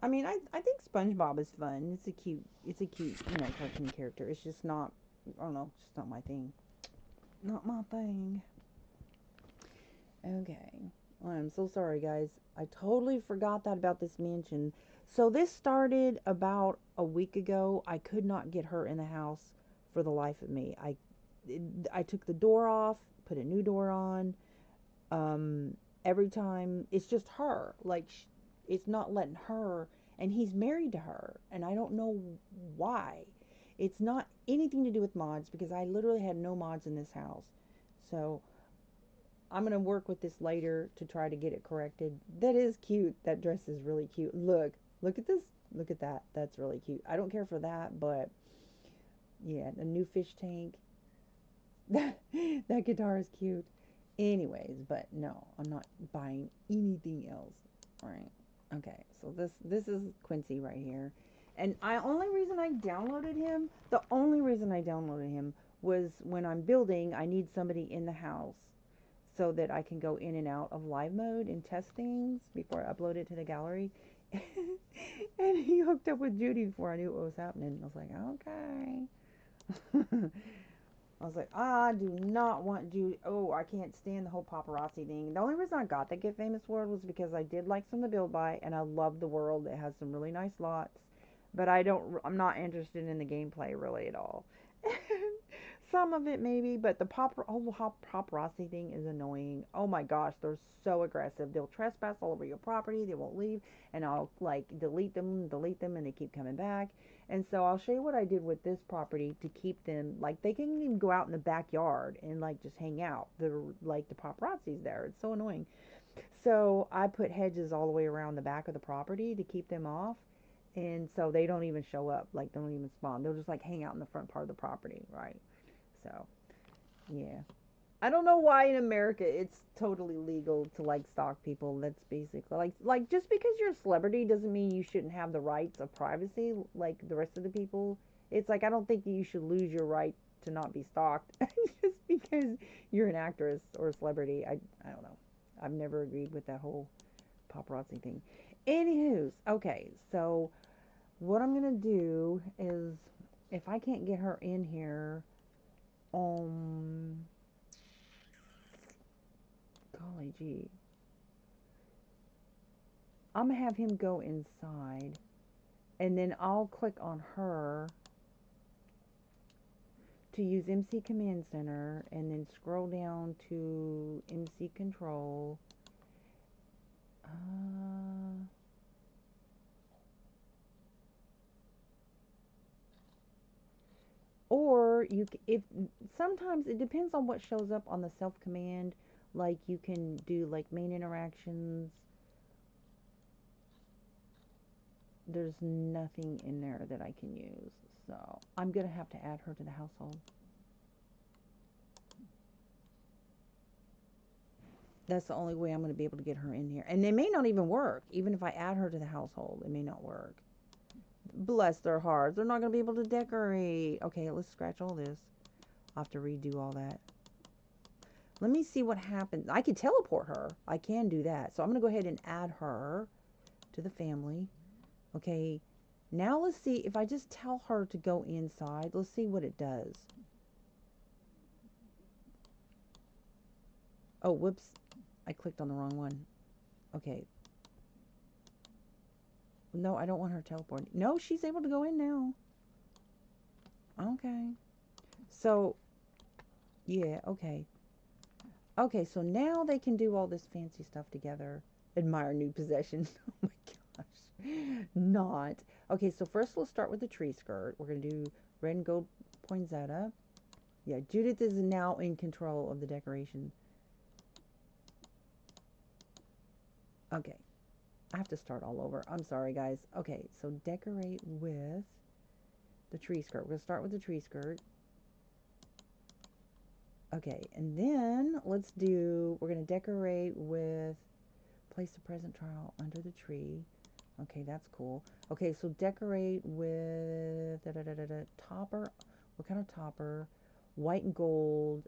I mean, I think SpongeBob is fun. It's a cute, you know, cartoon character. It's just not, I don't know, it's just not my thing. Not my thing. Okay. I'm so sorry, guys. I totally forgot that about this mansion. So this started about a week ago. I could not get her in the house for the life of me. I took the door off, put a new door on. Every time, it's just her. Like, it's not letting her, and he's married to her, and I don't know why. It's not anything to do with mods, because I literally had no mods in this house. So I'm going to work with this later to try to get it corrected. That is cute. That dress is really cute. Look at this. Look at that. That's really cute. I don't care for that, but yeah, the new fish tank. That guitar is cute. Anyways, but no, I'm not buying anything else. All right. Okay, so this is Quincy right here. And the only reason I downloaded him was when I'm building, I need somebody in the house so that I can go in and out of live mode and test things before I upload it to the gallery. And he hooked up with Judy before I knew what was happening. I was like, okay. I was like, I do not want Judy. Oh, I can't stand the whole paparazzi thing. The only reason I got the Get Famous world was because I did like some of the build by, and I love the world. It has some really nice lots, but I'm not interested in the gameplay really at all. Some of it maybe, but the paparazzi thing is annoying. Oh my gosh, they're so aggressive. They'll trespass all over your property. They won't leave, and I'll like delete them, and they keep coming back. And so I'll show you what I did with this property to keep them, like, they can even go out in the backyard and like just hang out. They're like, the paparazzi's there. It's so annoying. So I put hedges all the way around the back of the property to keep them off. And so they don't even show up, like they don't even spawn. They'll just like hang out in the front part of the property, right? So, yeah. I don't know why in America it's totally legal to like stalk people. That's basically like just because you're a celebrity doesn't mean you shouldn't have the rights of privacy like the rest of the people. It's like, I don't think you should lose your right to not be stalked just because you're an actress or a celebrity. I don't know. I've never agreed with that whole paparazzi thing. Anywho's, okay, so what I'm gonna do is, if I can't get her in here, golly gee, I'm gonna have him go inside, and then I'll click on her to use MC Command Center, and then scroll down to MC Control. Or if sometimes it depends on what shows up on the self command. Like you can do like main interactions. There's nothing in there that I can use. So I'm going to have to add her to the household. That's the only way I'm going to be able to get her in here. And it may not even work. Even if I add her to the household, it may not work. Bless their hearts. They're not going to be able to decorate. Okay, let's scratch all this. I'll have to redo all that. Let me see what happens. I can teleport her. I can do that. So I'm going to go ahead and add her to the family. Okay, now let's see if I just tell her to go inside. Let's see what it does. Oh, whoops. I clicked on the wrong one. Okay. No, I don't want her teleporting. No, she's able to go in now. Okay. So, yeah, okay. Okay, so now they can do all this fancy stuff together. Admire new possession. Oh my gosh. Not. Okay, so first we'll start with the tree skirt. We're going to do red and gold poinsettia. Yeah, Judith is now in control of the decoration. Okay. I have to start all over. I'm sorry, guys. Okay, so decorate with the tree skirt. We're going to start with the tree skirt. Okay, and then we're going to decorate with, place the present trial under the tree. Okay, that's cool. Okay, so decorate with topper. What kind of topper? White and gold,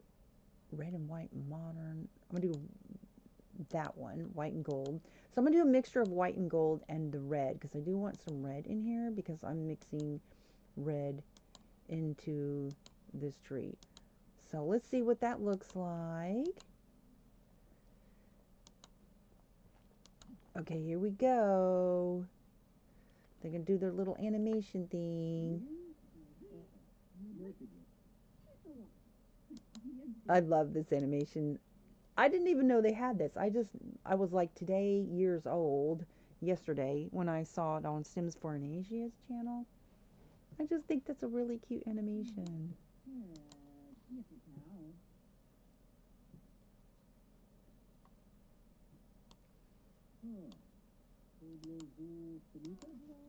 red and white modern. I'm going to do that one, white and gold. So I'm going to do a mixture of white and gold and the red because I do want some red in here because I'm mixing red into this tree. So let's see what that looks like. Okay, here we go. They're going to do their little animation thing. I love this animation. I didn't even know they had this. I was like today years old, yesterday, when I saw it on Sims 4 in Asia's channel. I just think that's a really cute animation.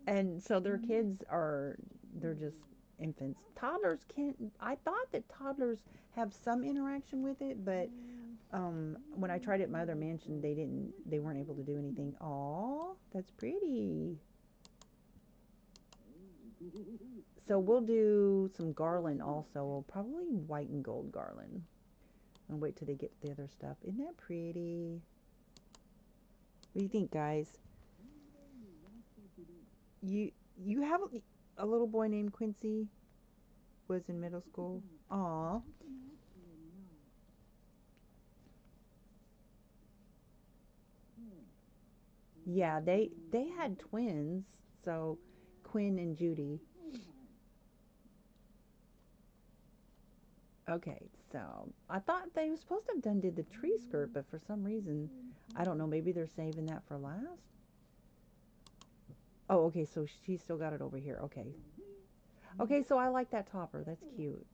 And so their kids they're just infants. Toddlers can't, I thought that toddlers have some interaction with it, but when I tried it at my other mansion, they weren't able to do anything. Aw, that's pretty. So we'll do some garland also, probably white and gold garland. I'll wait till they get to the other stuff. Isn't that pretty? What do you think, guys? You have a little boy named Quincy, was in middle school. Aw. Yeah, they had twins, so Quinn and Judy. Okay, so I thought they were supposed to have did the tree skirt, but for some reason, I don't know, maybe they're saving that for last? Oh, okay, so she still got it over here. Okay. Okay, so I like that topper. That's cute.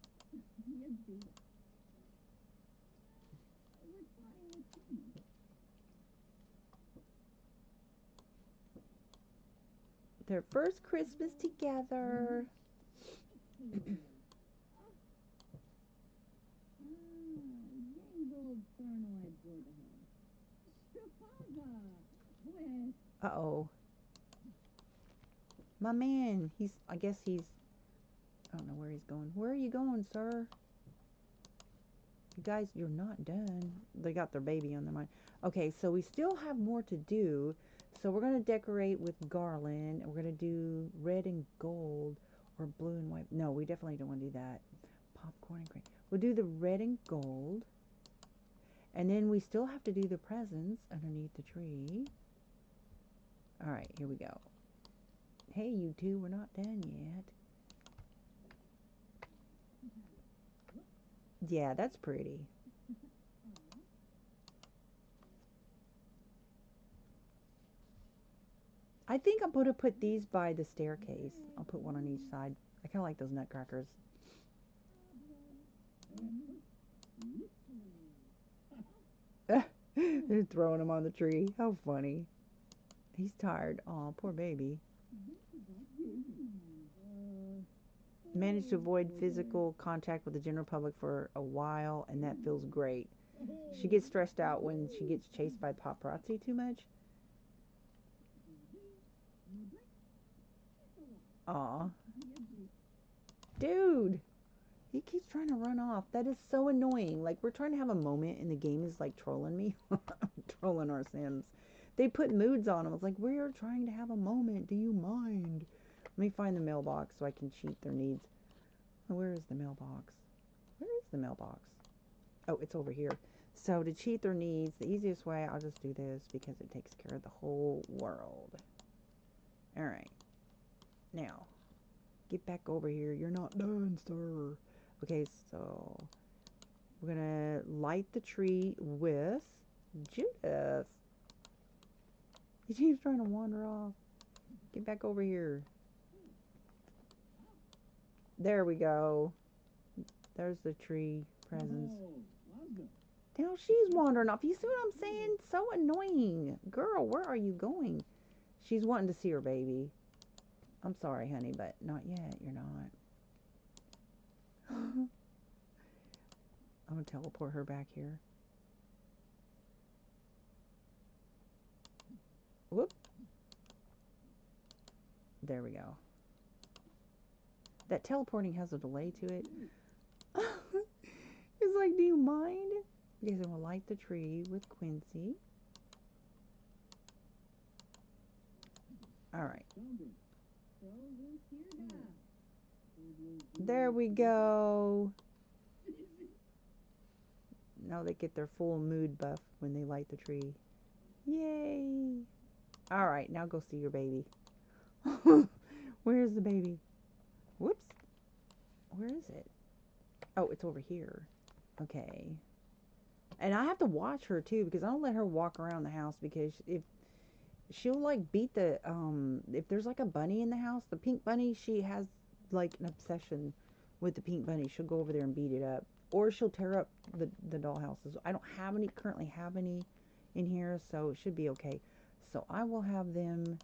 Their first Christmas together. Uh-oh. My man, I guess I don't know where he's going. Where are you going, sir? You guys, you're not done. They got their baby on their mind. Okay, so we still have more to do. So we're going to decorate with garland. We're going to do red and gold or blue and white. No, we definitely don't want to do that. Popcorn and cream. We'll do the red and gold. And then we still have to do the presents underneath the tree. All right, here we go. Hey, you two, we're not done yet. Yeah, that's pretty. I think I'm going to put these by the staircase. I'll put one on each side. I kind of like those nutcrackers. They're throwing him on the tree. How funny. He's tired. Aw, poor baby. Managed to avoid physical contact with the general public for a while, and that feels great. She gets stressed out when she gets chased by paparazzi too much. Aw. Dude! He keeps trying to run off. That is so annoying. Like, we're trying to have a moment, and the game is, like, trolling me. Trolling our Sims. They put moods on them. It's like, we're trying to have a moment. Do you mind? Let me find the mailbox so I can cheat their needs. Oh, where is the mailbox? Where is the mailbox? Oh, it's over here. So, to cheat their needs, the easiest way, I'll just do this because it takes care of the whole world. Alright. Now, get back over here. You're not done, sir. Okay, so we're gonna light the tree with Judith. He keeps trying to wander off. Get back over here. There we go. There's the tree presents. Now she's wandering off. You see what I'm saying? So annoying. Girl, where are you going? She's wanting to see her baby. I'm sorry, honey, but not yet. You're not. I'm going to teleport her back here. Whoop. There we go. That teleporting has a delay to it. It's like, do you mind? Okay, so we'll light the tree with Quincy. Alright. There we go. Now they get their full mood buff when they light the tree. Yay! Alright, now go see your baby. Where's the baby? Whoops. Where is it? Oh, it's over here. Okay. And I have to watch her too, because I don't let her walk around the house, because if she'll like beat the if there's like a bunny in the house, the pink bunny, she has like an obsession with the pink bunny. She'll go over there and beat it up, or she'll tear up the dollhouses. I don't have any currently have any in here, so it should be okay. So I will have them.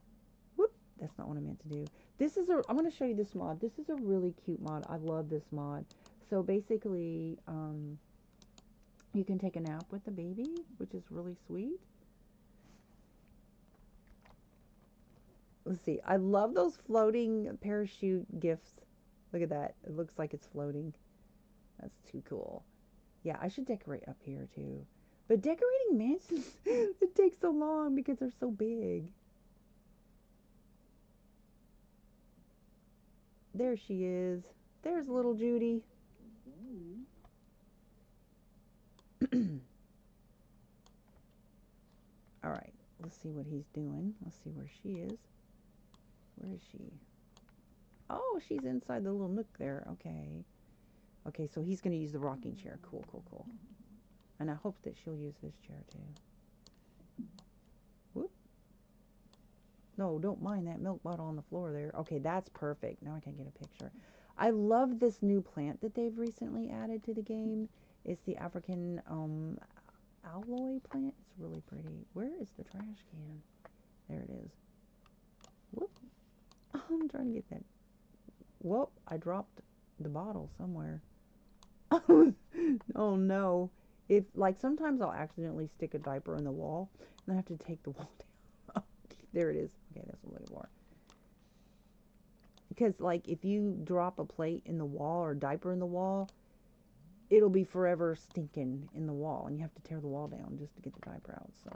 Whoop, that's not what I meant to do. This is I'm going to show you this mod. This is a really cute mod. I love this mod. So basically, you can take a nap with the baby, which is really sweet. Let's see. I love those floating parachute gifts. Look at that. It looks like it's floating. That's too cool. Yeah, I should decorate up here too. But decorating mansions, it takes so long because they're so big. There she is. There's little Judy. Alright, let's see what he's doing. Let's see where she is. Where is she? Oh, she's inside the little nook there. Okay. Okay, so he's going to use the rocking chair. Cool, cool, cool. And I hope that she'll use this chair too. Whoop. No, don't mind that milk bottle on the floor there. Okay, that's perfect. Now I can get a picture. I love this new plant that they've recently added to the game. It's the African alloy plant. It's really pretty. Where is the trash can? There it is. Whoop. Oh, I'm trying to get that. Whoop, I dropped the bottle somewhere. Oh no. If, like, sometimes I'll accidentally stick a diaper in the wall, and I have to take the wall down. There it is. Okay, that's what I'm looking for. Because, like, if you drop a plate in the wall or a diaper in the wall, it'll be forever stinking in the wall, and you have to tear the wall down just to get the diaper out. It's so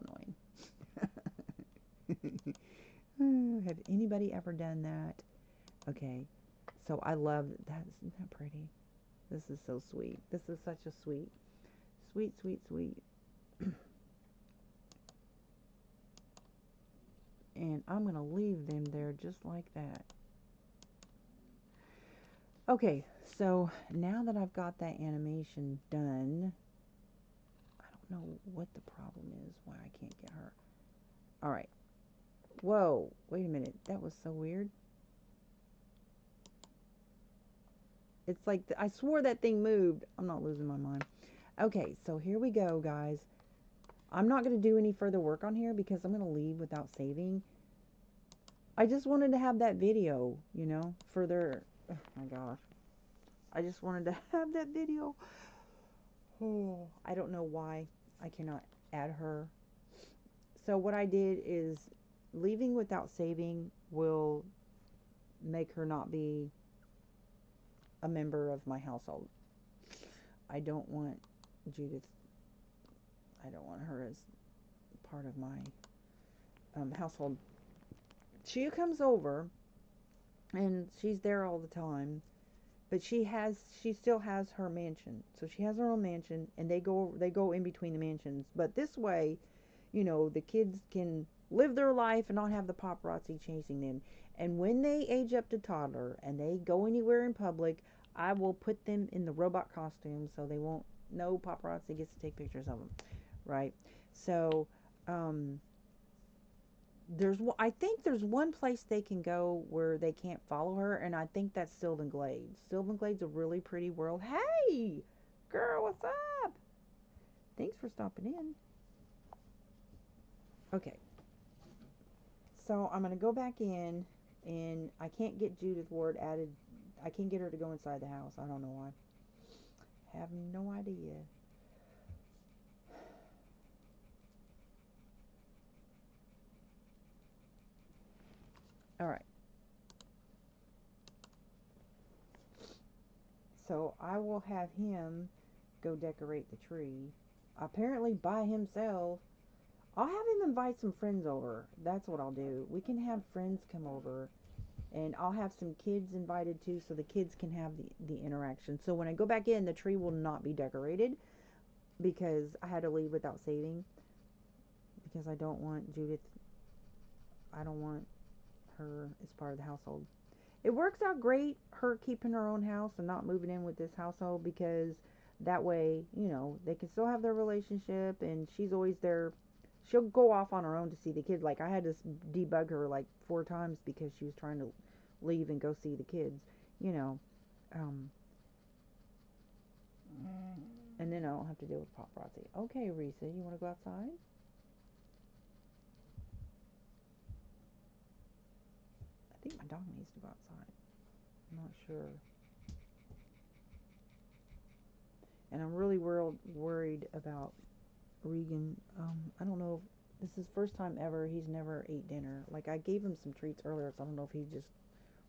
annoying. Have anybody ever done that? Okay, so I love that. Isn't that pretty? This is so sweet. This is such a sweet, sweet, sweet, sweet. And I'm going to leave them there just like that. Okay, so now that I've got that animation done, I don't know what the problem is, why I can't get her. Alright. Whoa, wait a minute. That was so weird. It's like, I swore that thing moved. I'm not losing my mind. Okay, so here we go, guys. I'm not going to do any further work on here because I'm going to leave without saving. I just wanted to have that video, you know, further. Oh my gosh. I just wanted to have that video. Oh, I don't know why I cannot add her. So what I did is, leaving without saving will make her not be a member of my household. I don't want Judith, I don't want her as part of my household. She comes over and she's there all the time, but she still has her mansion. So she has her own mansion, and they go in between the mansions. But this way, you know, the kids can live their life and not have the paparazzi chasing them. And when they age up to toddler and they go anywhere in public, I will put them in the robot costume so they won't, no paparazzi gets to take pictures of them, right? So I think there's one place they can go where they can't follow her, and I think that's Sylvan Glades. Sylvan Glades a really pretty world. Hey, girl, what's up? Thanks for stopping in. Okay, so I'm going to go back in, and I can't get Judith Ward added. I can't get her to go inside the house. I don't know why. Have no idea. All right. So I will have him go decorate the tree. Apparently by himself. I'll have him invite some friends over. That's what I'll do. We can have friends come over, and I'll have some kids invited too, so the kids can have the interaction. So when I go back in, the tree will not be decorated because I had to leave without saving, because I don't want Judith, I don't want her as part of the household. It works out great, her keeping her own house and not moving in with this household, because that way, you know, they can still have their relationship, and she's always there. She'll go off on her own to see the kids. Like, I had to debug her like 4 times because she was trying to leave and go see the kids, you know. And then I don't have to deal with paparazzi. Okay, Risa, you want to go outside? I think my dog needs to go outside. I'm not sure. And I'm really worried about Regan. I don't know if this is the first time ever he's never ate dinner. Like, I gave him some treats earlier, so I don't know if he just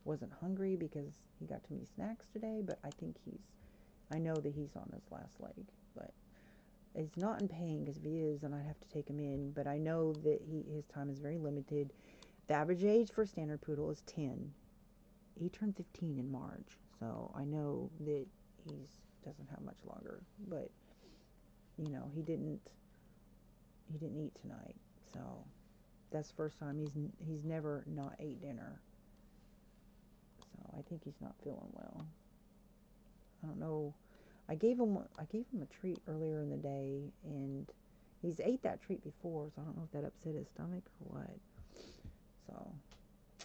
wasn't hungry because he got too many snacks today, but I think I know that he's on his last leg, but he's not in pain, because if he is, then I'd have to take him in, but I know that his time is very limited. The average age for a standard poodle is 10. He turned 15 in March, so I know that he doesn't have much longer, but you know, he didn't eat tonight, so that's the first time he's never not ate dinner. So I think he's not feeling well. I don't know. I gave him a treat earlier in the day, and he's ate that treat before, so I don't know if that upset his stomach or what. So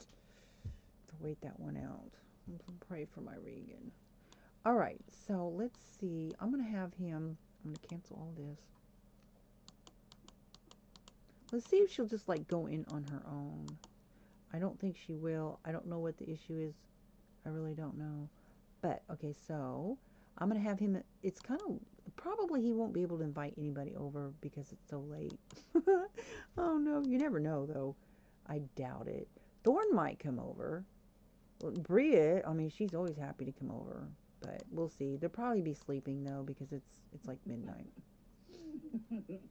to wait that one out. I'm gonna pray for my Regan. All right, so let's see. I'm gonna cancel all this. Let's see if she'll just like go in on her own. I don't think she will. I don't know what the issue is. I really don't know. But okay, so I'm gonna have him. It's kind of probably he won't be able to invite anybody over because it's so late. Oh no, you never know though. I doubt it. Thorn might come over. Bria, I mean, she's always happy to come over, but we'll see. They'll probably be sleeping though, because it's like midnight.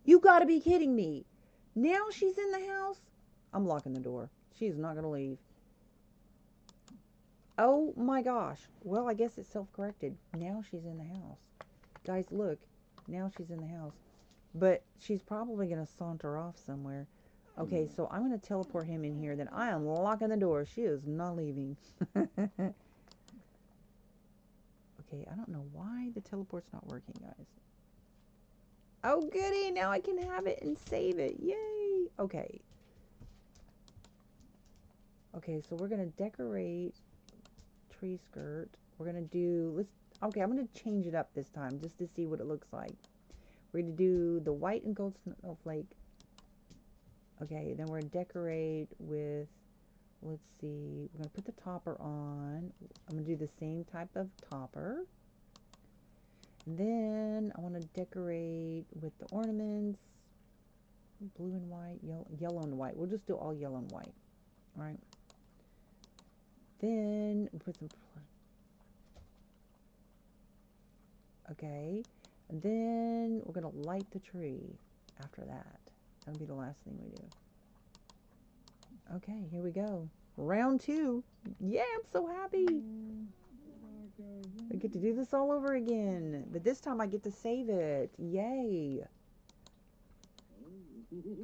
You gotta be kidding me. Now she's in the house? I'm locking the door. She's not gonna leave. Oh my gosh. Well, I guess it's self-corrected. Now she's in the house. Guys, look. Now she's in the house. But she's probably gonna saunter off somewhere. Okay, so I'm going to teleport him in here. Then I am locking the door. She is not leaving. Okay, I don't know why the teleport's not working, guys. Oh, goody. Now I can have it and save it. Yay. Okay. Okay, so we're going to decorate tree skirt. We're going to do, okay, I'm going to change it up this time just to see what it looks like. We're going to do the white and gold snowflake. Okay, then we're going to decorate with, let's see, we're going to put the topper on. I'm going to do the same type of topper. And then I want to decorate with the ornaments, blue and white, yellow and white. We'll just do all yellow and white, all right? Then we put some, okay, and then we're going to light the tree after that. That'll be the last thing we do. Okay, here we go. Round 2. Yeah, I'm so happy. I get to do this all over again. But this time I get to save it. Yay.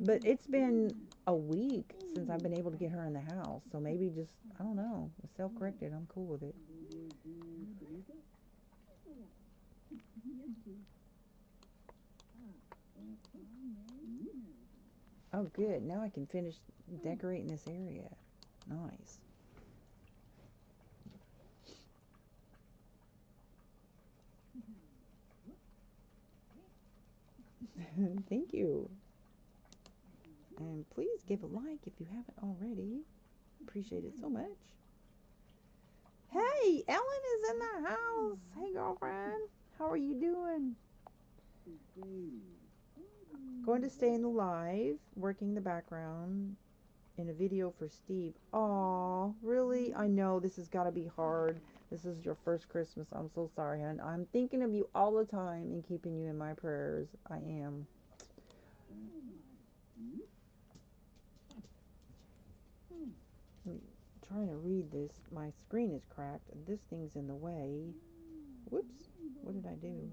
But it's been a week since I've been able to get her in the house. So maybe just, I don't know. Self-corrected. I'm cool with it. Oh, good. Now I can finish decorating this area. Nice. Thank you. And please give a like if you haven't already. Appreciate it so much. Hey, Ellen is in the house. Hey, girlfriend. How are you doing? Going to stay in the live, working the background in a video for Steve. Aw, really? I know this has got to be hard. This is your first Christmas. I'm so sorry, hon. I'm thinking of you all the time and keeping you in my prayers. I am. I'm trying to read this. My screen is cracked. This thing's in the way. Whoops. What did I do?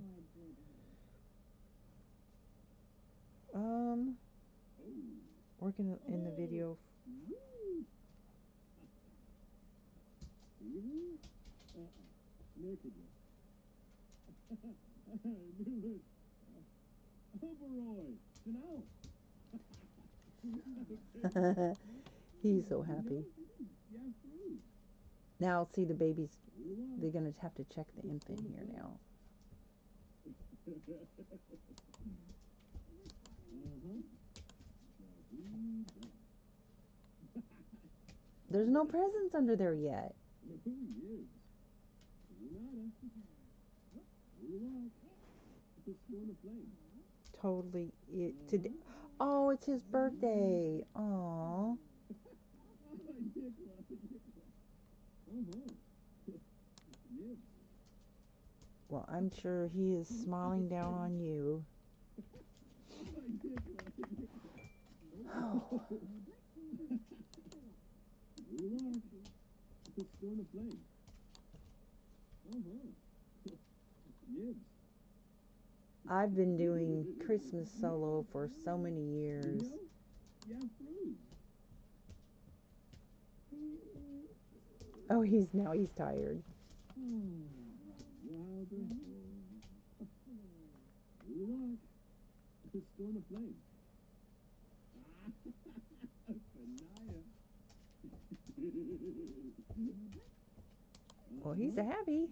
Working in the video. He's so happy. Now, see the babies, they're going to have to check the infant here now. There's no presents under there yet. Totally. Today. Oh, it's his birthday. Aw. Well, I'm sure he is smiling down on you. Oh. I've been doing Christmas solo for so many years. Oh, he's tired. Well, he's happy.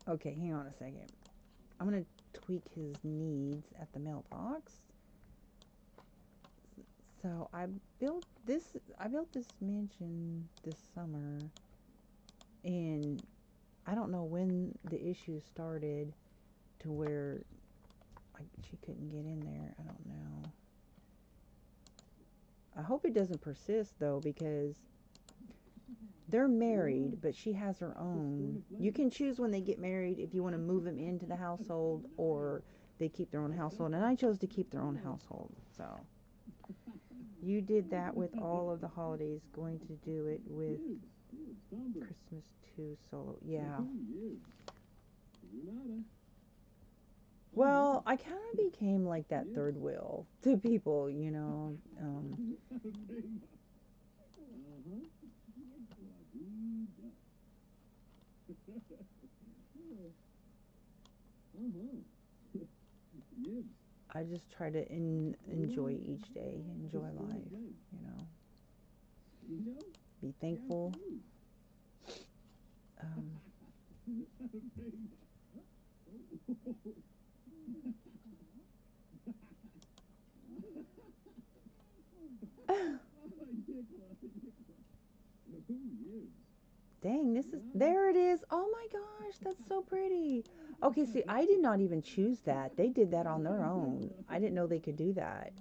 Okay, hang on a second. I'm going to tweak his needs at the mailbox. So I built this mansion this summer, and I don't know when the issue started to where she couldn't get in there. I don't know. I hope it doesn't persist though, because they're married, but she has her own. You can choose when they get married if you want to move them into the household or they keep their own household. And I chose to keep their own household. So you did that with all of the holidays. Going to do it with Christmas 2 solo. Yeah. Well, I kind of became like that third wheel to people, you know. I just try to enjoy each day, enjoy life, you know, be thankful. Um, Dang, there it is. Oh my gosh, that's so pretty. Okay, see, I did not even choose that. They did that on their own. I didn't know they could do that.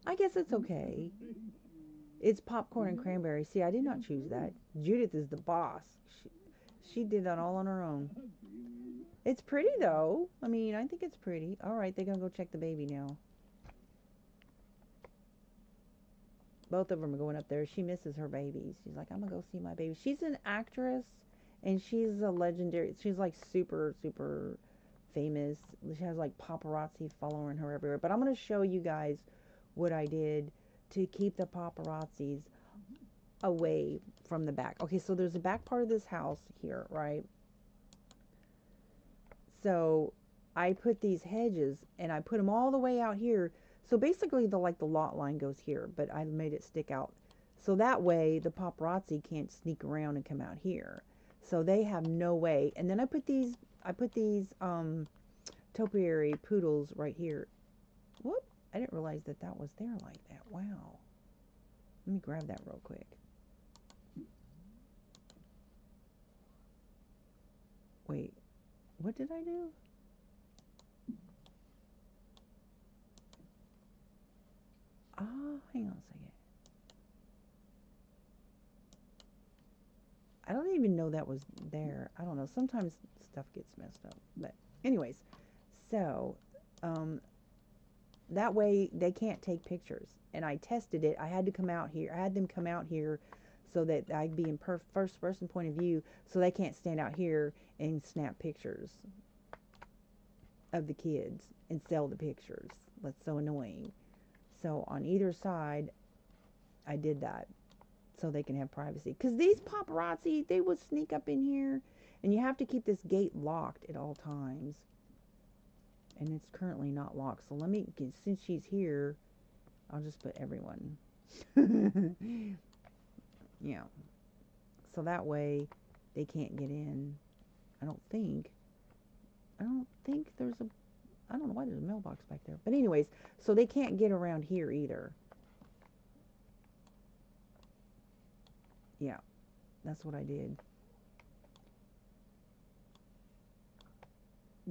I guess it's okay. It's popcorn and cranberry. See, I did not choose that. Judith is the boss. She did that all on her own. It's pretty though. I mean, I think it's pretty. All right, they're going to go check the baby now. Both of them are going up there. She misses her babies. She's like, I'm going to go see my baby. She's an actress, and she's a legendary. She's like super, super famous. She has like paparazzi following her everywhere. But I'm going to show you guys what I did to keep the paparazzis away from the back. Okay, so there's a back part of this house here, right? So I put these hedges, and I put them all the way out here. So basically, the lot line goes here, but I made it stick out. So that way, the paparazzi can't sneak around and come out here. So they have no way. And then I put these topiary poodles right here. Whoop! I didn't realize that was there like that. Wow. Let me grab that real quick. Wait, what did I do? Oh, hang on a second. I don't even know that was there. I don't know. Sometimes stuff gets messed up. But anyways, so that way they can't take pictures. And I tested it. I had to come out here. I had them come out here so that I'd be in first person point of view, so they can't stand out here and snap pictures of the kids and sell the pictures. That's so annoying. So on either side, I did that so they can have privacy. Because these paparazzi, they would sneak up in here, and you have to keep this gate locked at all times. And it's currently not locked. So let me, since she's here, I'll just put everyone. Yeah. So that way they can't get in. I don't think there's a, I don't know why there's a mailbox back there. But anyways, so they can't get around here either. Yeah, that's what I did.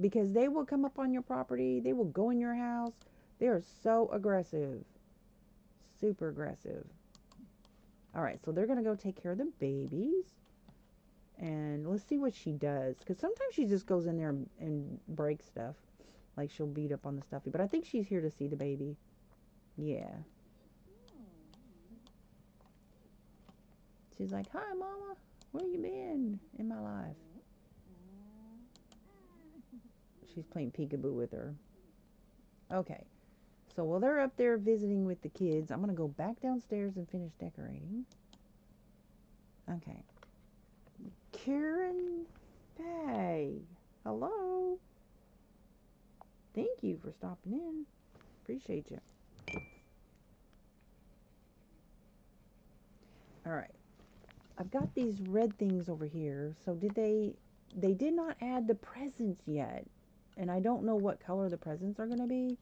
Because they will come up on your property. They will go in your house. They are so aggressive. Super aggressive. All right, so they're going to go take care of the babies. And let's see what she does. Because sometimes she just goes in there and breaks stuff. Like she'll beat up on the stuffy. But I think she's here to see the baby. Yeah. She's like, hi, Mama. Where you been in my life? She's playing peekaboo with her. Okay. So while they're up there visiting with the kids, I'm going to go back downstairs and finish decorating. Okay. Karen Bay. Hello. Thank you for stopping in. Appreciate you. All right. I've got these red things over here. So they did not add the presents yet. And I don't know what color the presents are going to be.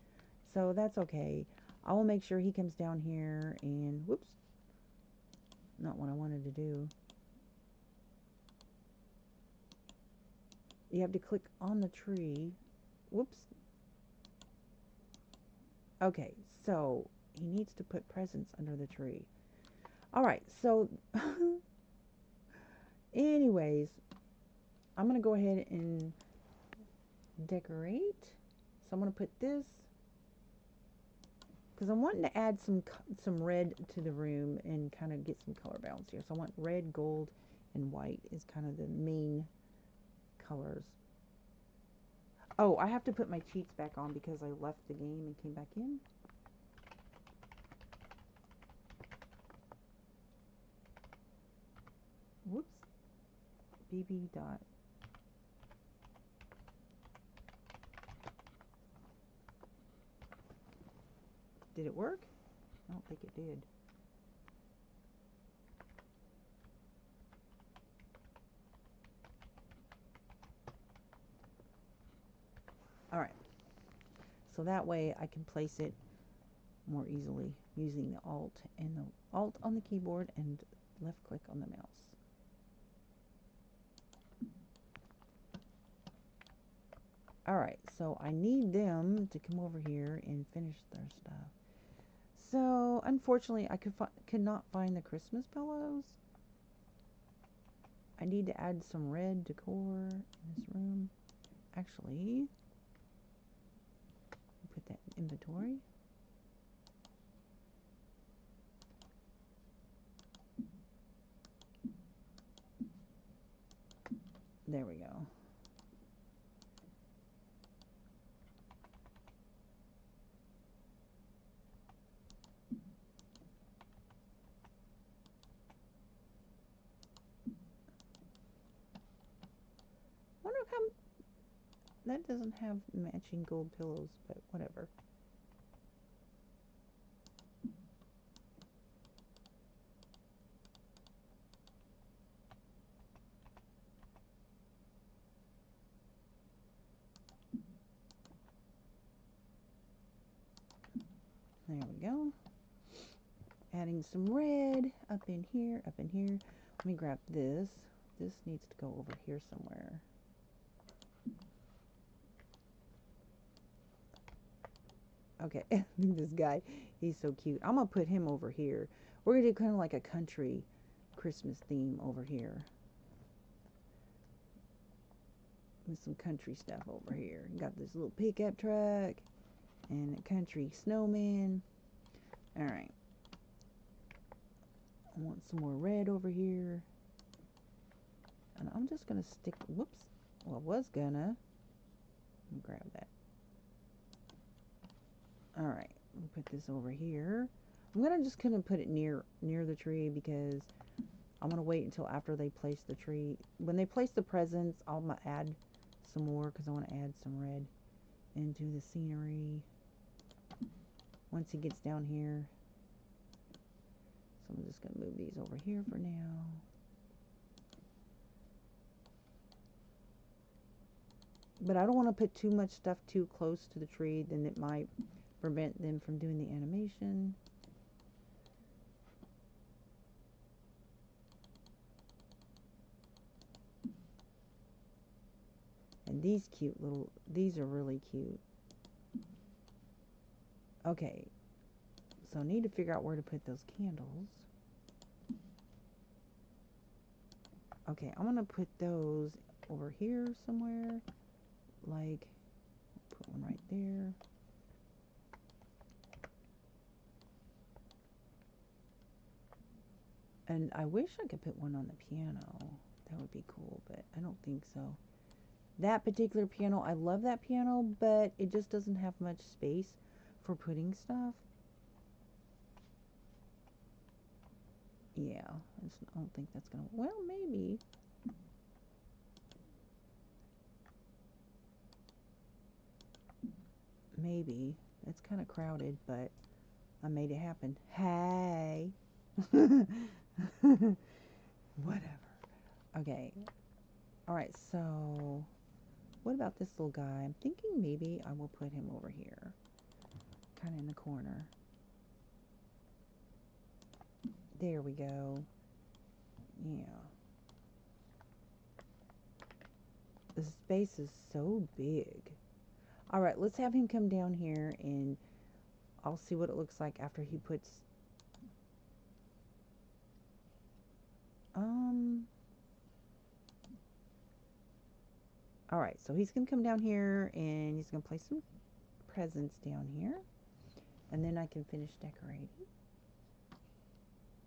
So that's okay. I will make sure he comes down here and, whoops. Not what I wanted to do. You have to click on the tree. Whoops. Okay, so he needs to put presents under the tree. All right, so anyways, I'm going to go ahead and decorate. So I'm going to put this, because I'm wanting to add some red to the room and kind of get some color balance here. So I want red, gold, and white is kind of the main colors. Oh, I have to put my cheats back on because I left the game and came back in. Whoops. BB dot. Did it work? I don't think it did. All right. So that way I can place it more easily using the Alt and the Alt on the keyboard and left click on the mouse. Alright, so I need them to come over here and finish their stuff. So, unfortunately, I could not find the Christmas pillows. I need to add some red decor in this room. Actually, put that in inventory. There we go. Wonder how that doesn't have matching gold pillows, but whatever. There we go. Adding some red up in here, up in here. Let me grab this. This needs to go over here somewhere. Okay, this guy, he's so cute. I'm going to put him over here. We're going to do kind of like a country Christmas theme over here. With some country stuff over here. Got this little pickup truck and a country snowman. Alright. I want some more red over here. And I'm just going to stick, whoops. Well, I was gonna. Let me grab that. Alright, put this over here. I'm gonna just kind of put it near the tree because I'm gonna wait until after they place the tree. When they place the presents, I'm gonna add some more because I want to add some red into the scenery once he gets down here. So I'm just gonna move these over here for now. But I don't want to put too much stuff too close to the tree, then it might prevent them from doing the animation. And these these are really cute. Okay, so I need to figure out where to put those candles. Okay, I'm gonna put those over here somewhere. Like, put one right there. And I wish I could put one on the piano. That would be cool, but I don't think so. That particular piano, I love that piano, but it just doesn't have much space for putting stuff. Yeah, I don't think that's gonna, well, maybe. Maybe. It's kind of crowded, but I made it happen. Hey! Whatever. Okay. Alright, so what about this little guy? I'm thinking maybe I will put him over here. Kind of in the corner. There we go. Yeah. The space is so big. Alright, let's have him come down here and I'll see what it looks like after he puts... Alright, so he's going to come down here and he's going to place some presents down here. And then I can finish decorating.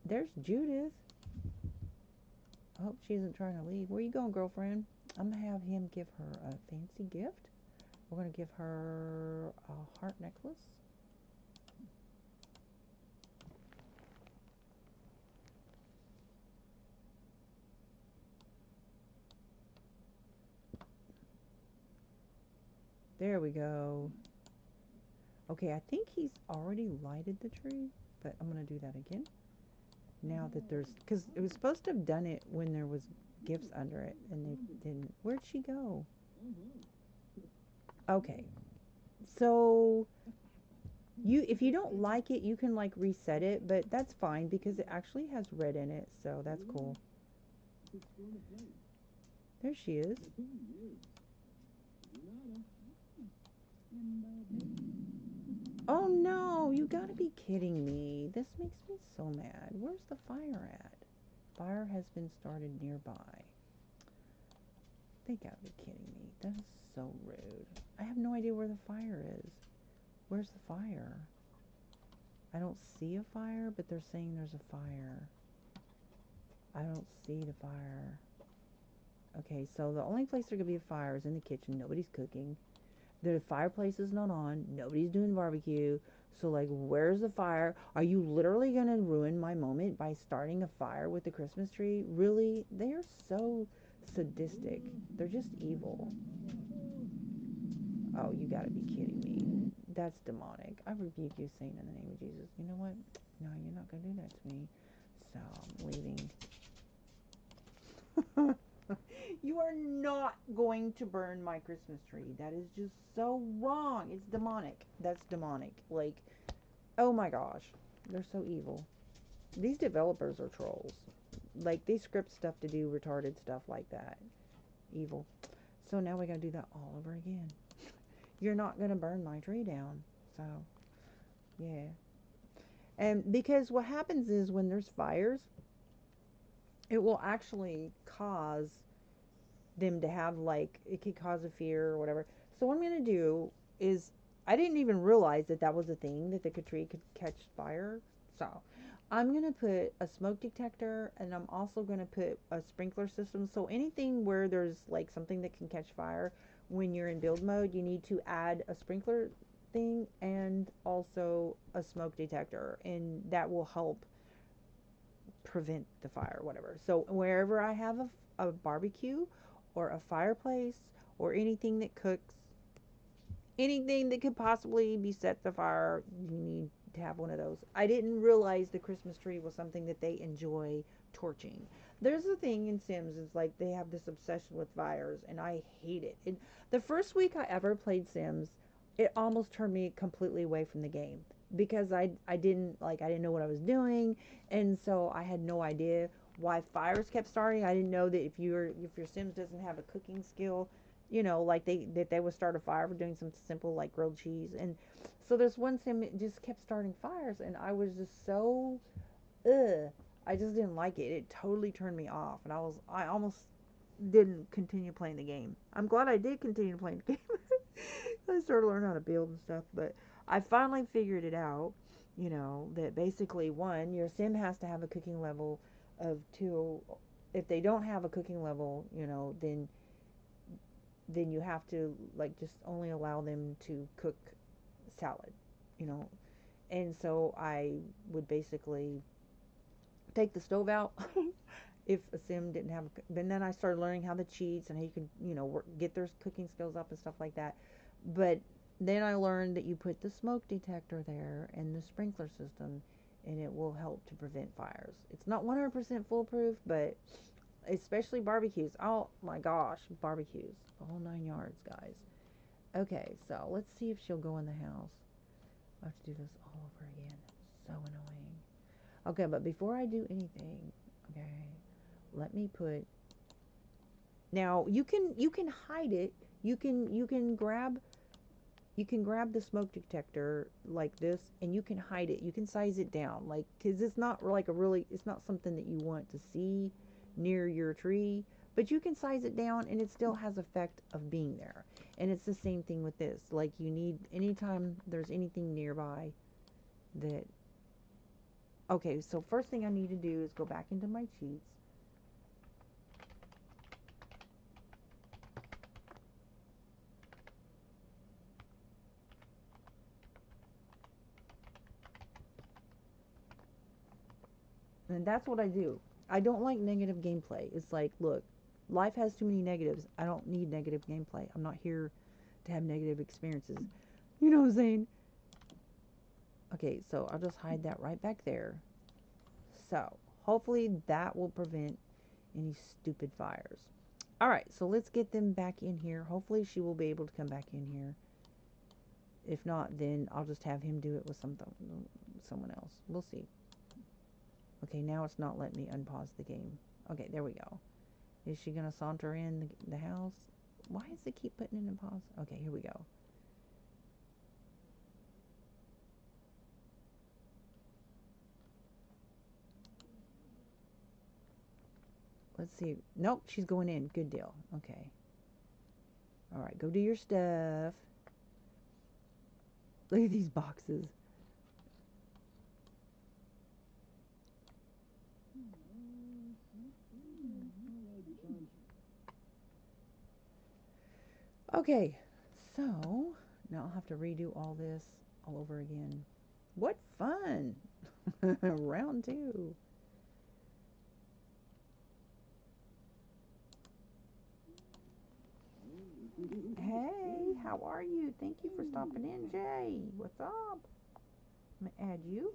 There's Judith. I hope she isn't trying to leave. Where you going, girlfriend? I'm going to have him give her a fancy gift. We're going to give her a heart necklace. There we go. Okay, I think he's already lighted the tree, but I'm going to do that again. Now that there's, because it was supposed to have done it when there was gifts under it, and they didn't. Where'd she go? Okay, so if you don't like it, you can like reset it, but that's fine because it actually has red in it, so that's cool. There she is. Oh no, you gotta be kidding me. This makes me so mad. Where's the fire at? Fire has been started nearby. They gotta be kidding me. That is so rude. I have no idea where the fire is. Where's the fire? I don't see a fire, but they're saying there's a fire. I don't see the fire. Okay, so the only place there could be a fire is in the kitchen. Nobody's cooking. The fireplace is not on. Nobody's doing barbecue. So, like, where's the fire? Are you literally going to ruin my moment by starting a fire with the Christmas tree? Really? They are so sadistic. They're just evil. Oh, you got to be kidding me. That's demonic. I rebuke you, Satan, in the name of Jesus. You know what? No, you're not going to do that to me. So, I'm leaving. You are not going to burn my Christmas tree. That is just so wrong. It's demonic. That's demonic. Like, oh my gosh. They're so evil. These developers are trolls. Like, they script stuff to do retarded stuff like that. Evil. So now we gotta do that all over again. You're not gonna burn my tree down. So, yeah. And because what happens is when there's fires, it will actually cause them to have, like, it could cause a fear or whatever. So what I'm going to do is, I didn't even realize that that was a thing, that the tree could catch fire. So I'm going to put a smoke detector, and I'm also going to put a sprinkler system. So anything where there's like something that can catch fire, when you're in build mode, you need to add a sprinkler thing and also a smoke detector, and that will help prevent the fire or whatever. So wherever I have a barbecue or a fireplace or anything that cooks, anything that could possibly be set to fire, you need to have one of those. I didn't realize the Christmas tree was something that they enjoy torching. There's a thing in Sims, is like they have this obsession with fires, and I hate it. The first week I ever played Sims, it almost turned me completely away from the game because I didn't know what I was doing, and so I had no idea why fires kept starting. I didn't know that if your Sims doesn't have a cooking skill, like they would start a fire for doing something simple like grilled cheese. And so there's one Sim that just kept starting fires, and I was just so I just didn't like it. It totally turned me off, and I almost didn't continue playing the game. I'm glad I did continue playing the game. I started learning how to build and stuff, but I finally figured it out, that basically, one, your sim has to have a cooking level of 2. If they don't have a cooking level, then you have to, like, just only allow them to cook salad, you know. And so I would basically take the stove out if a sim didn't have and then I started learning how the cheats and how you could, get their cooking skills up and stuff like that. But then I learned that you put the smoke detector there and the sprinkler system, and it will help to prevent fires. It's not 100% foolproof, but especially barbecues. Oh my gosh, barbecues, the whole 9 yards, guys. Okay, so let's see if she'll go in the house. I have to do this all over again. So annoying. Okay, but before I do anything, okay, let me put. Now you can hide it. You can grab the smoke detector like this, and you can hide it. You can size it down, like, because it's not like it's not something that you want to see near your tree, but you can size it down and it still has effect of being there. And it's the same thing with this. Like, you need, anytime there's anything nearby that. Okay, so first thing I need to do is go back into my cheats. And that's what I do. I don't like negative gameplay. It's like, look, life has too many negatives. I don't need negative gameplay. I'm not here to have negative experiences. You know what I'm saying? Okay, so I'll just hide that right back there. So hopefully that will prevent any stupid fires. All right, so let's get them back in here. Hopefully she will be able to come back in here. If not, then I'll just have him do it with someone else. We'll see. Okay, now it's not letting me unpause the game. Okay, there we go. Is she going to saunter in the house? Why does it keep putting it in pause? Okay, here we go. Let's see. Nope, she's going in. Good deal. Okay. All right, go do your stuff. Look at these boxes. Okay, so now I'll have to redo all this all over again. What fun! Round 2. Hey, how are you? Thank you for stopping in, Jay. What's up? I'm gonna add you.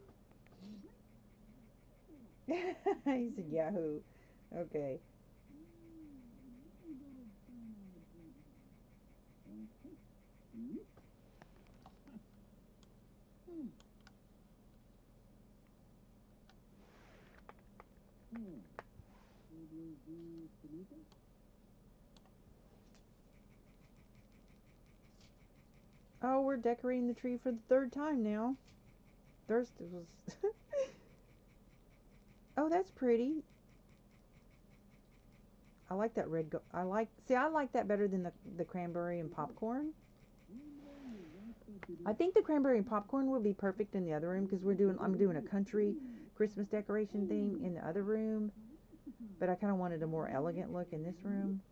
He said Yahoo. Okay. Oh, we're decorating the tree for the 3rd time now. First it was... Oh, that's pretty. I like that red. I like that better than the cranberry and popcorn. I think the cranberry and popcorn would be perfect in the other room because I'm doing a country Christmas decoration theme in the other room, but I kind of wanted a more elegant look in this room.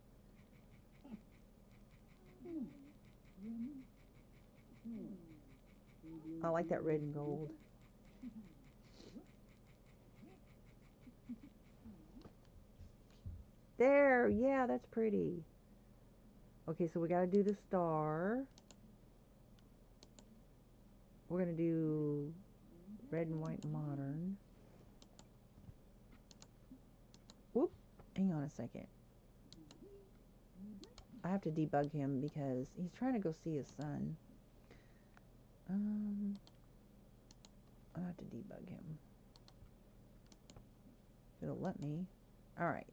I like that red and gold. There, yeah, that's pretty. Okay, so we got to do the star. We're going to do red and white modern. Whoop, hang on a second. I have to debug him because he's trying to go see his son. I have to debug him. It'll let me. All right.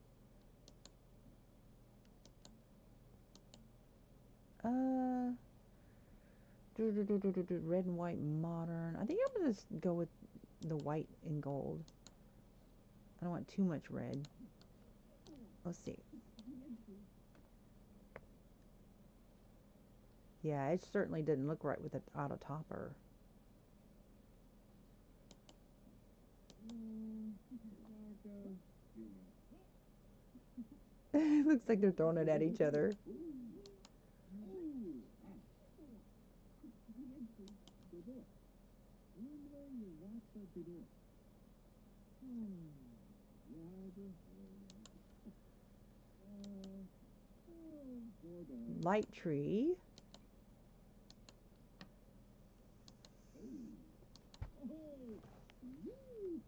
Red and white modern. I think I'm gonna just go with the white and gold. I don't want too much red. Let's see. Yeah, it certainly didn't look right with it out of topper. It looks like they're throwing it at each other. Light tree.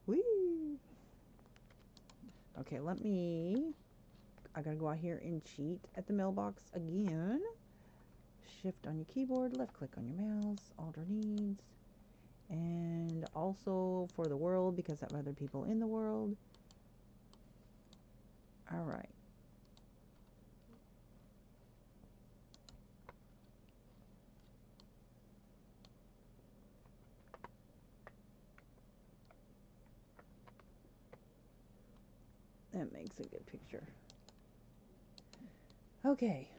Whee! Okay, I gotta go out here and cheat at the mailbox again. Shift on your keyboard, left click on your mouse, alter needs, and also for the world because I have other people in the world. All right. That makes a good picture. Okay.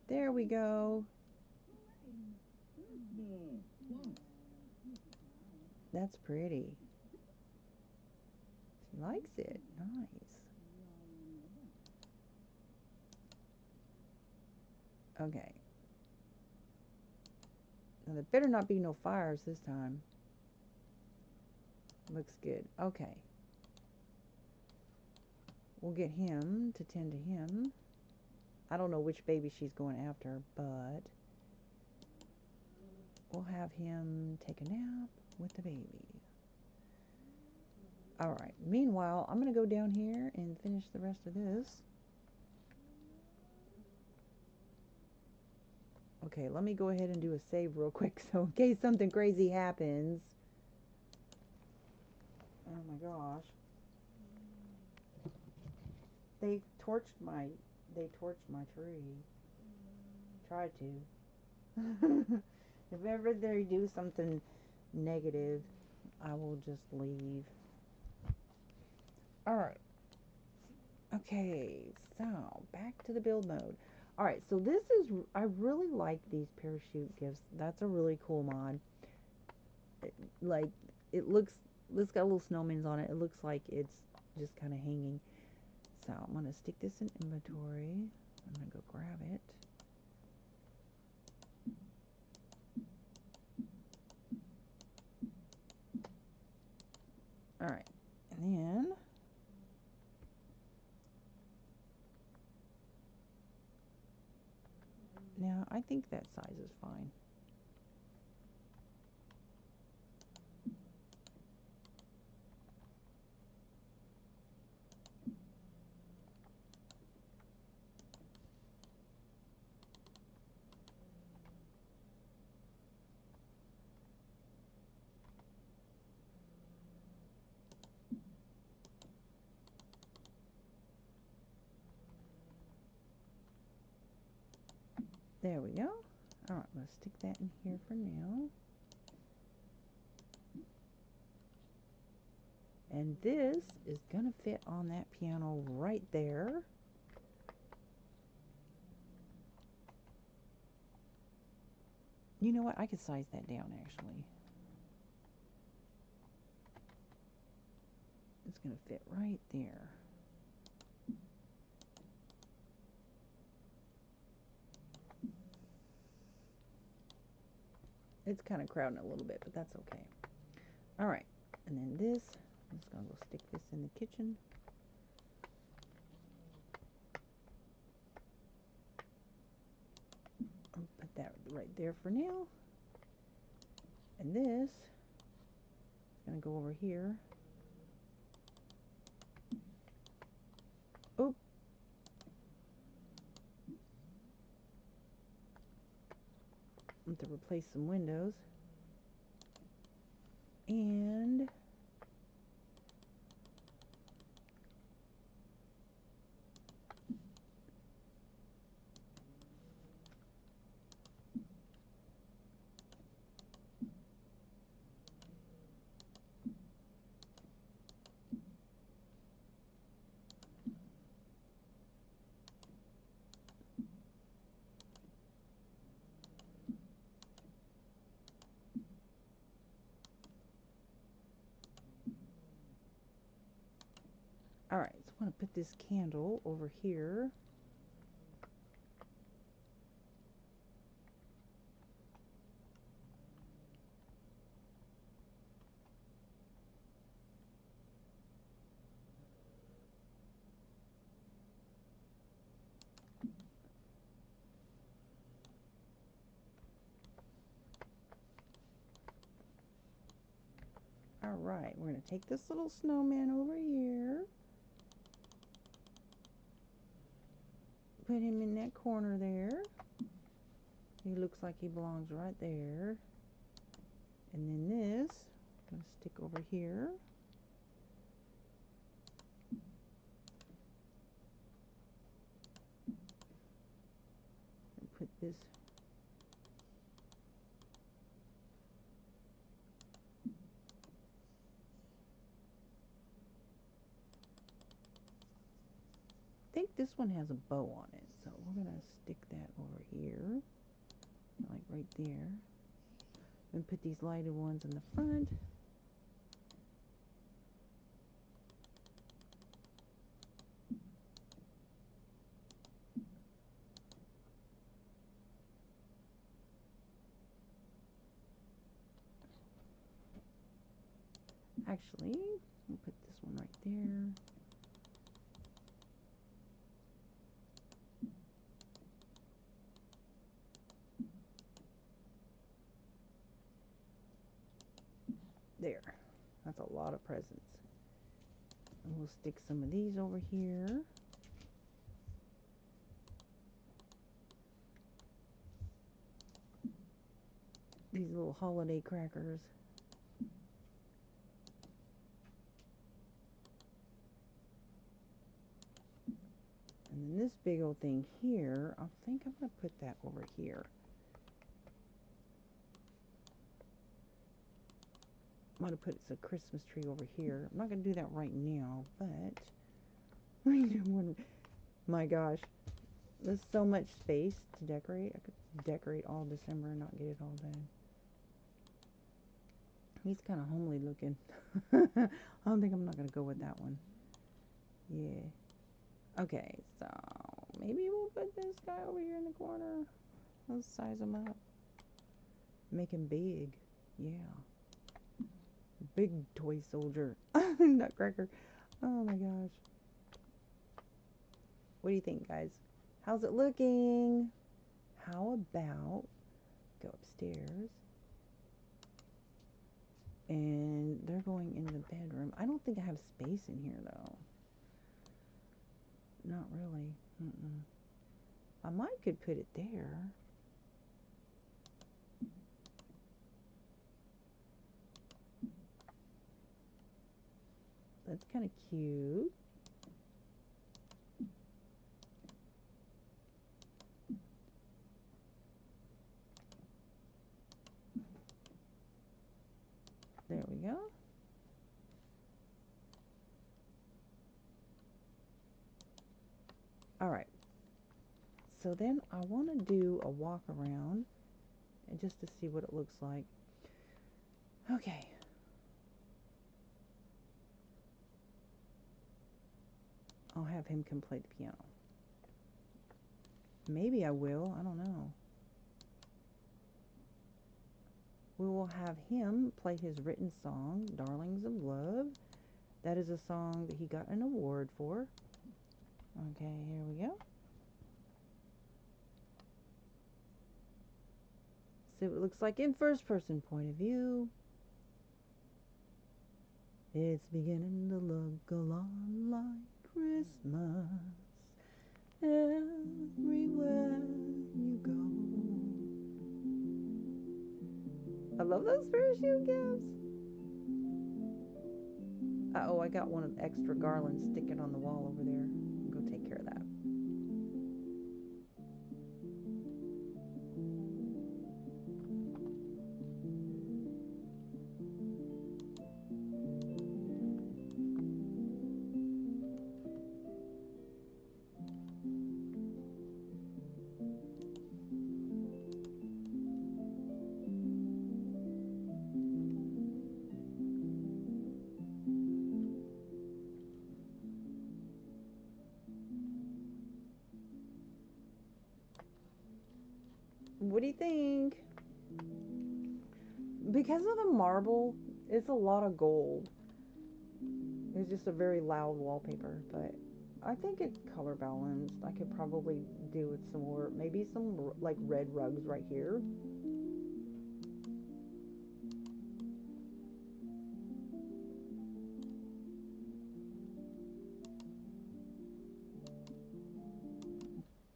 There we go. That's pretty. She likes it. Nice. Okay. Now there better not be no fires this time. Looks good. Okay. We'll get him to tend to him. I don't know which baby she's going after, but we'll have him take a nap. with the baby. Alright, meanwhile, I'm going to go down here and finish the rest of this. Okay, let me go ahead and do a save real quick, so in case something crazy happens. Oh my gosh. They torched my tree. Tried to. If ever they do something negative, I will just leave. Alright. Okay, so back to the build mode. Alright, so this is, I really like these parachute gifts. That's a really cool mod. Like, it looks, it's got little snowmen on it. It looks like it's just kind of hanging. So I'm going to stick this in inventory. I'm going to go grab it. Alright, and then now I think that size is fine. There we go. Alright, let's stick that in here for now. And this is going to fit on that piano right there. You know what? I could size that down actually. It's going to fit right there. It's kind of crowding a little bit, but that's okay. Alright, and then this, I'm just going to go stick this in the kitchen. I'll put that right there for now. And this is going to go over here. Oop. I have to replace some windows. And alright, so I'm going to put this candle over here. Alright, we're going to take this little snowman over here. Put him in that corner there. He looks like he belongs right there. And then this, I'm going to stick over here. And put this I think this one has a bow on it, so we're going to stick that over here, like right there, and put these lighted ones in the front. Actually, we'll put this one right there. There. That's a lot of presents. And we'll stick some of these over here. These little holiday crackers. And then this big old thing here, I think I'm going to put that over here. I'm going to put a Christmas tree over here. I'm not going to do that right now, but my gosh, there's so much space to decorate. I could decorate all December and not get it all done. He's kind of homely looking. I don't think I'm not going to go with that one. Yeah. Okay, so maybe we'll put this guy over here in the corner. Let's size him up. Make him big. Yeah. Big toy soldier. Nutcracker. Oh my gosh. What do you think, guys? How's it looking? How about go upstairs? And they're going in the bedroom. I don't think I have space in here, though. Not really. I might could put it there. That's kind of cute. There we go. All right. So then I want to do a walk around and just to see what it looks like. Okay. I'll have him come play the piano. Maybe I will. I don't know. We will have him play his written song, Darlings of Love. That is a song that he got an award for. Okay, here we go. See what it looks like in first person point of view. It's beginning to look a lot like Christmas everywhere you go. I love those parachute gifts. Uh-oh, I got one of the extra garlands sticking on the wall over there. I'll go take care of that. What do you think? Because of the marble, it's a lot of gold. It's just a very loud wallpaper, but I think it's color balanced. I could probably do with some more, maybe some like red rugs right here.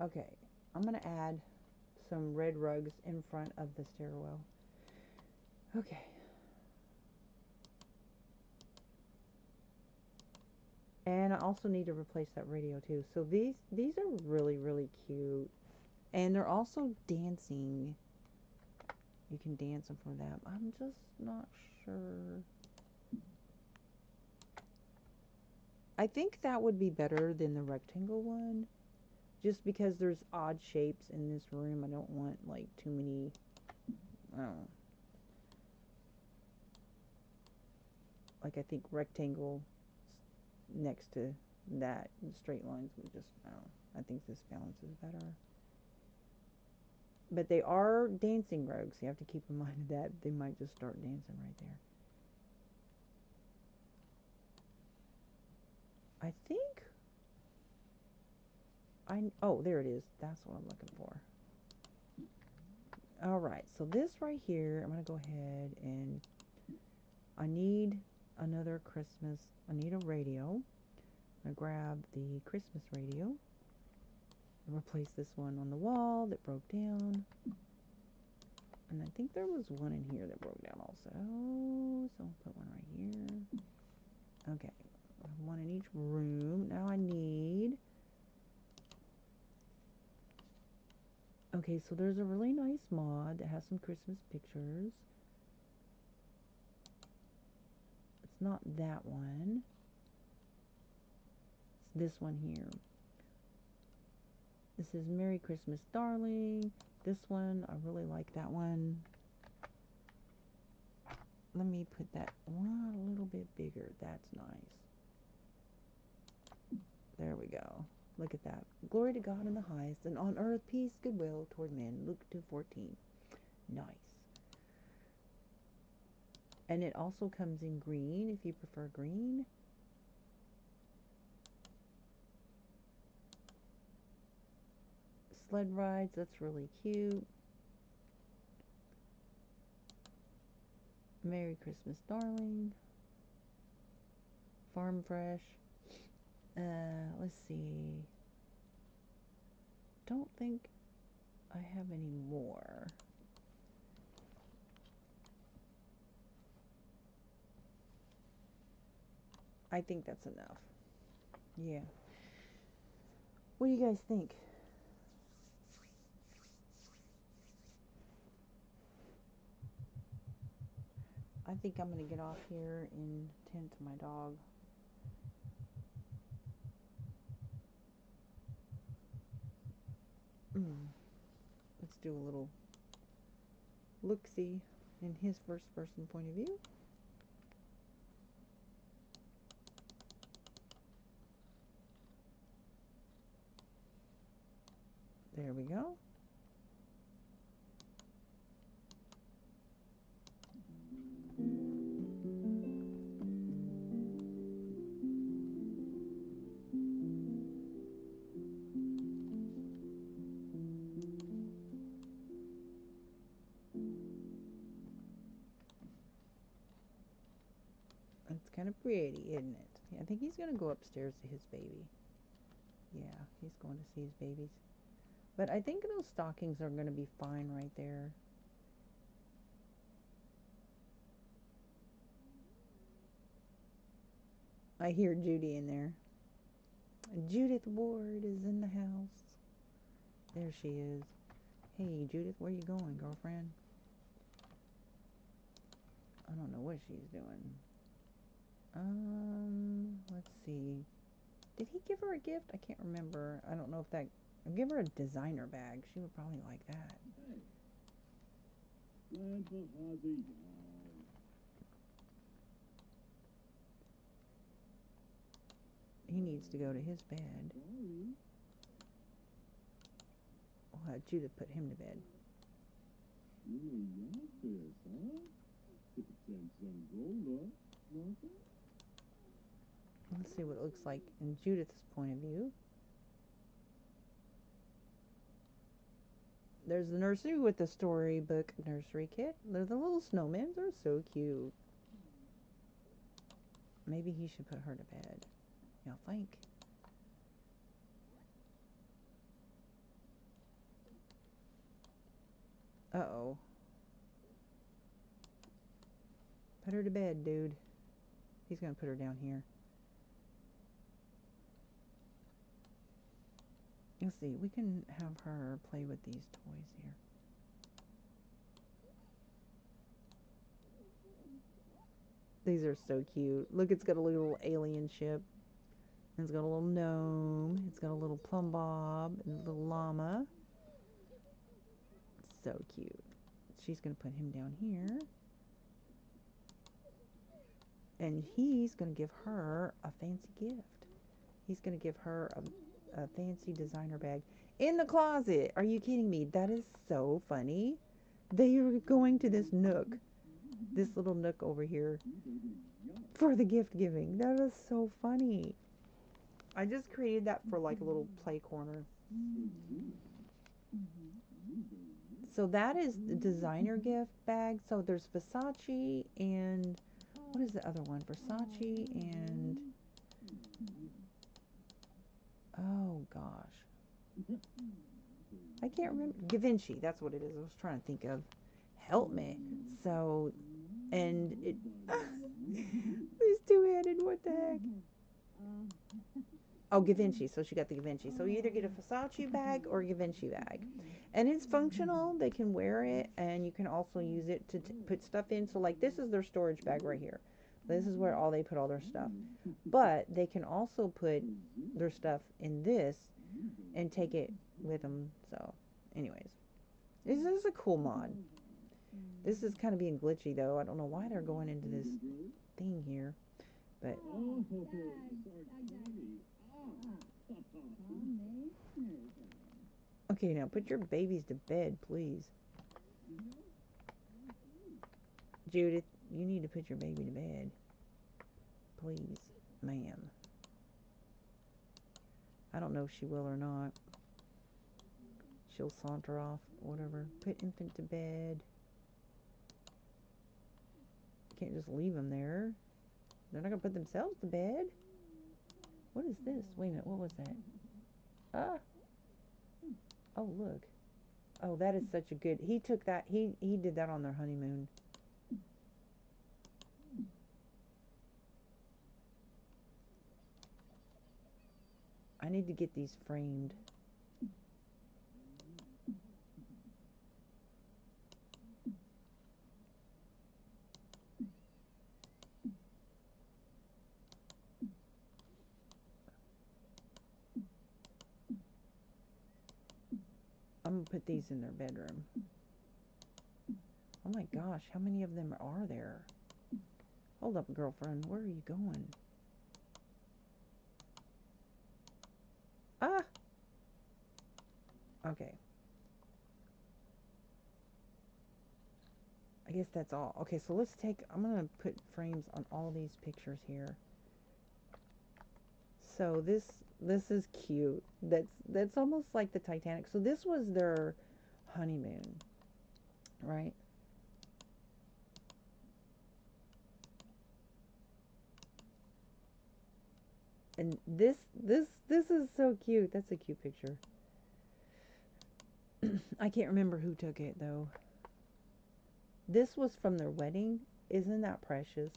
Okay, I'm gonna add some red rugs in front of the stairwell. Okay. And I also need to replace that radio too. So these are really, really cute. And they're also dancing. You can dance them for them. I'm just not sure. I think that would be better than the rectangle one. Just because there's odd shapes in this room. I don't want like too many, I don't know. Like I think rectangle next to that, the straight lines would just, I don't know. I think this balance is better. But they are dancing rugs. You have to keep in mind that they might just start dancing right there. I think oh, there it is. That's what I'm looking for. All right, so this right here, I'm going to go ahead and I need another Christmas. I need a radio. I grab the Christmas radio and replace this one on the wall that broke down. And I think there was one in here that broke down also. So I'll put one right here. Okay, one in each room. Now I need... Okay, so there's a really nice mod that has some Christmas pictures. It's not that one. It's this one here. This is Merry Christmas, Darling. This one, I really like that one. Let me put that one a little bit bigger. That's nice. There we go. Look at that. Glory to God in the highest, and on earth peace, goodwill toward men. Luke 2:14. Nice. And it also comes in green if you prefer green. Sled rides, that's really cute. Merry Christmas, Darling. Farm Fresh. Let's see. Don't think I have any more. I think that's enough. Yeah. What do you guys think? I think I'm going to get off here and tend to my dog. Let's do a little look-see in his first-person point of view. There we go. It's kind of pretty, isn't it? I think he's going to go upstairs to his baby. Yeah, he's going to see his babies. But I think those stockings are going to be fine right there. I hear Judy in there. Judith Ward is in the house. There she is. Hey, Judith, where you going, girlfriend? I don't know what she's doing. Let's see. Did he give her a gift? I can't remember. I don't know if that... I'll give her a designer bag. She would probably like that. He needs to go to his bed. We'll have Judith put him to bed. Let's see what it looks like in Judith's point of view. There's the nursery with the storybook nursery kit. They're the little snowmen. They're so cute. Maybe he should put her to bed. Y'all think? Uh-oh. Put her to bed, dude. He's gonna put her down here. Let's see. We can have her play with these toys here. These are so cute. Look, it's got a little alien ship. It's got a little gnome. It's got a little plumb bob and a little llama. It's so cute. She's going to put him down here. And he's going to give her a fancy gift. He's going to give her a fancy designer bag in the closet. Are you kidding me? That is so funny. They are going to this nook. This little nook over here for the gift giving. That is so funny. I just created that for like a little play corner. So that is the designer gift bag. So there's Versace and what is the other one? Versace and, oh gosh, I can't remember. QUINCY, that's what it is. I was trying to think of. Help me. So, and it, these two-handed, what the heck? Oh, QUINCY. So she got the QUINCY. So you either get a Versace bag or a QUINCY bag. And it's functional. They can wear it, and you can also use it to put stuff in. So, like, this is their storage bag right here. This is where they put all their stuff. But they can also put their stuff in this and take it with them. So, anyways. This is a cool mod. This is kind of being glitchy, though. I don't know why they're going into this thing here. But okay, now put your babies to bed, please. Judith, you need to put your baby to bed. Please, ma'am. I don't know if she will or not. She'll saunter off, whatever. Put infant to bed. Can't just leave them there. They're not going to put themselves to bed. What is this? Wait a minute, what was that? Ah. Oh, look. Oh, that is such a good... He took that... He did that on their honeymoon. I need to get these framed. I'm going to put these in their bedroom. Oh my gosh, how many of them are there? Hold up, girlfriend. Where are you going? Ah! Okay. I guess that's all. Okay, so let's take... I'm going to put frames on all these pictures here. So this is cute. That's almost like the Titanic. So this was their honeymoon, right? And this is so cute. That's a cute picture. I can't remember who took it though. This was from their wedding. Isn't that precious?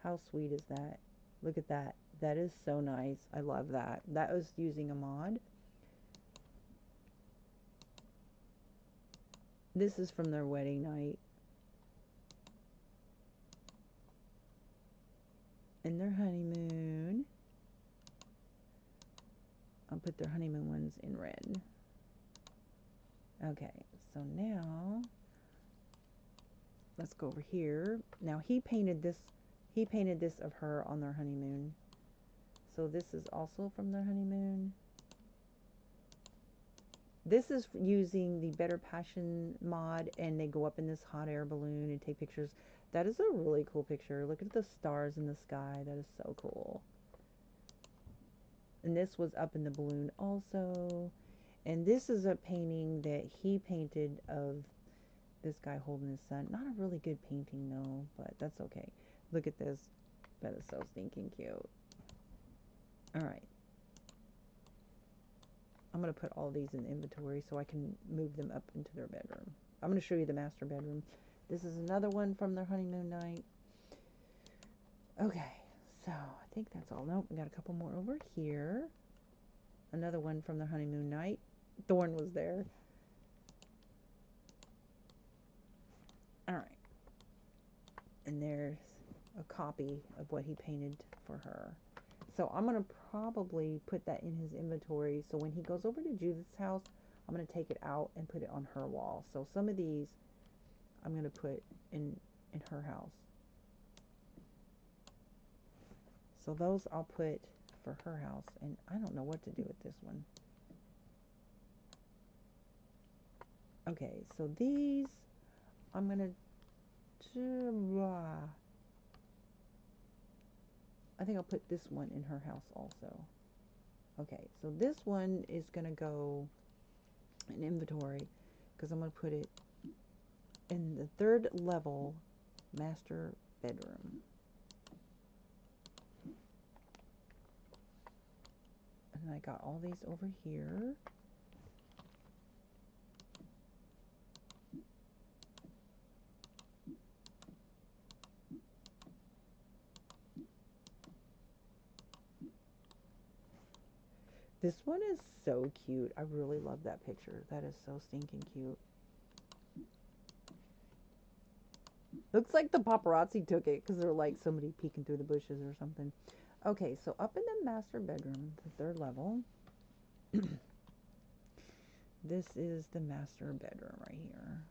How sweet is that? Look at that. That is so nice. I love that. That was using a mod. This is from their wedding night. And their honeymoon. I'll put their honeymoon ones in red. Okay, so now let's go over here. Now he painted this of her on their honeymoon. So this is also from their honeymoon. This is using the Better Passion mod, and they go up in this hot air balloon and take pictures. That is a really cool picture. Look at the stars in the sky. That is so cool. And this was up in the balloon also. And this is a painting that he painted of this guy holding his son. Not a really good painting though, but that's okay. Look at this. That is so stinking cute. Alright. I'm going to put all these in inventory so I can move them up into their bedroom. I'm going to show you the master bedroom. This is another one from their honeymoon night. Okay, so I think that's all. Nope, we got a couple more over here. Another one from their honeymoon night. Thorn was there. Alright. And there's a copy of what he painted for her. So I'm going to probably put that in his inventory. So when he goes over to Judith's house, I'm going to take it out and put it on her wall. So some of these I'm going to put in her house. So those I'll put for her house. And I don't know what to do with this one. Okay, so these I'm going to... I think I'll put this one in her house also. Okay, so this one is going to go in inventory because I'm going to put it in the third level master bedroom. And I got all these over here. This one is so cute. I really love that picture. That is so stinking cute. Looks like the paparazzi took it because they're like somebody peeking through the bushes or something. Okay, so up in the master bedroom, the 3rd level. This is the master bedroom right here.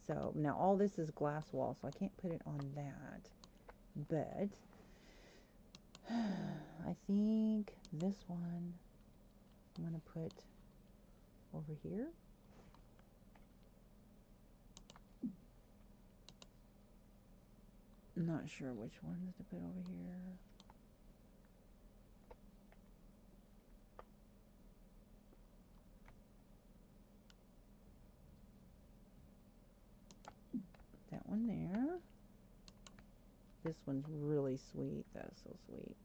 So now all this is glass wall, so I can't put it on that. But I think this one I'm going to put over here. I'm not sure which ones to put over here. That one there. This one's really sweet. That's so sweet.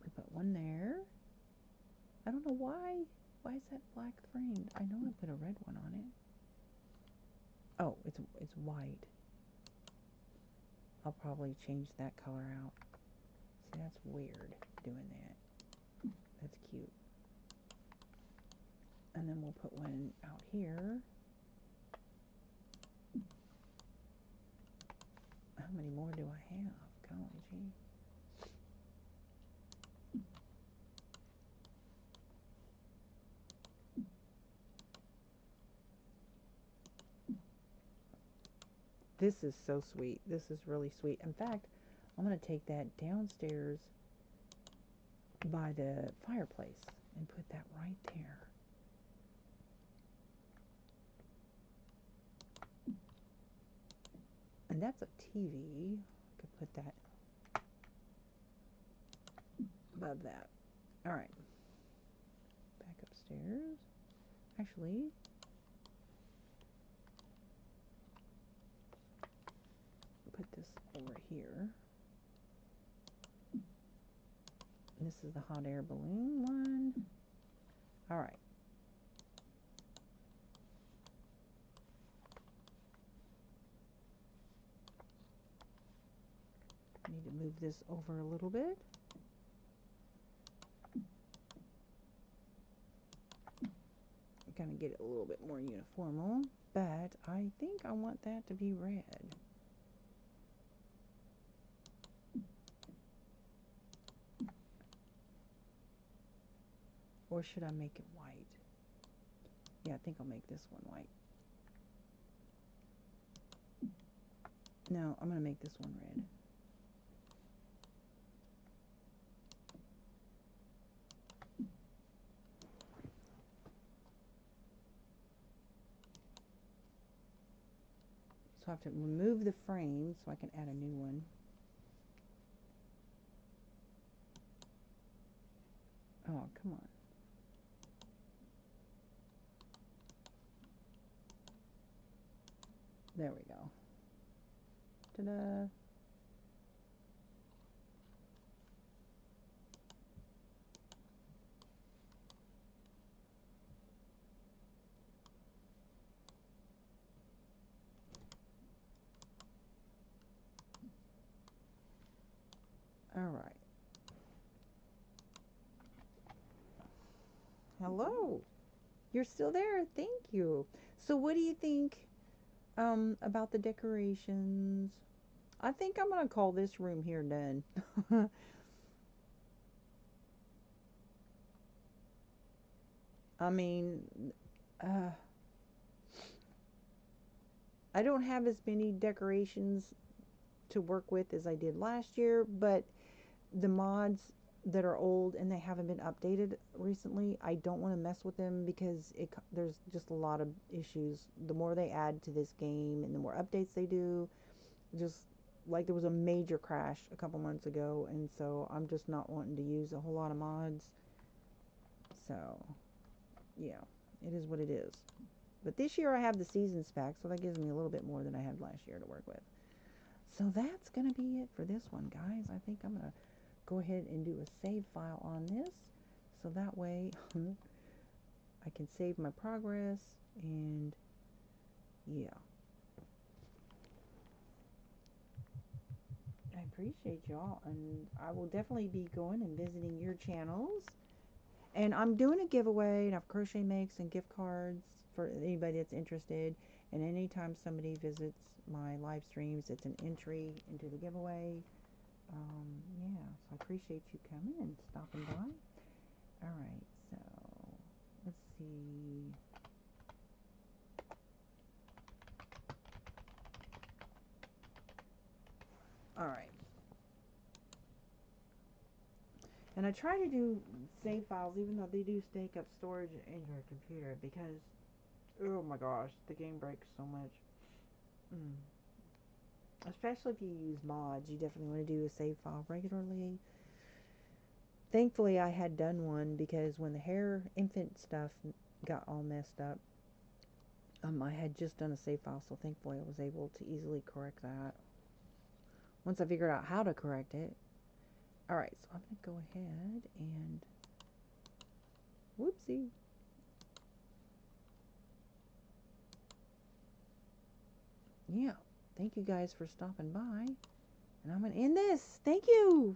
We put one there. I don't know why. Why is that black framed? I know I put a red one on it. Oh, it's white. I'll probably change that color out. See, that's weird doing that. That's cute. And then we'll put one out here. How many more do I have? Golly gee. This is so sweet. This is really sweet. In fact, I'm going to take that downstairs by the fireplace and put that right there. And that's a TV. I could put that above that. All right. Back upstairs. Actually, put this over here. This is the hot air balloon one. All right. Need to move this over a little bit. Kind of get it a little bit more uniform, but I think I want that to be red. Or should I make it white? Yeah, I think I'll make this one white. No, I'm going to make this one red. So I have to remove the frame so I can add a new one. Oh, come on. There we go. Ta-da. All right. Hello. You're still there. Thank you. So what do you think about the decorations? I think I'm going to call this room here done. I mean, uh, I don't have as many decorations to work with as I did last year, but the mods that are old and they haven't been updated recently, I don't want to mess with them because there's just a lot of issues. The more they add to this game and the more updates they do, just like there was a major crash a couple months ago, and so I'm just not wanting to use a whole lot of mods. So yeah, it is what it is. But this year I have the seasons pack, so that gives me a little bit more than I had last year to work with. So that's going to be it for this one, guys. I think I'm going to go ahead and do a save file on this. So that way I can save my progress, and yeah. I appreciate y'all, and I will definitely be going and visiting your channels. And I'm doing a giveaway, and I have crochet makes and gift cards for anybody that's interested. And anytime somebody visits my live streams, it's an entry into the giveaway. Yeah, so I appreciate you coming and stopping by. All right, so let's see. All right. And I try to do save files, even though they do take up storage in your computer, because, oh my gosh, the game breaks so much. Especially if you use mods, you definitely want to do a save file regularly. Thankfully, I had done one, because when the hair infant stuff got all messed up, I had just done a save file, so thankfully I was able to easily correct that once I figured out how to correct it. Alright, so I'm going to go ahead and, whoopsie. Yeah, thank you guys for stopping by, and I'm going to end this. Thank you.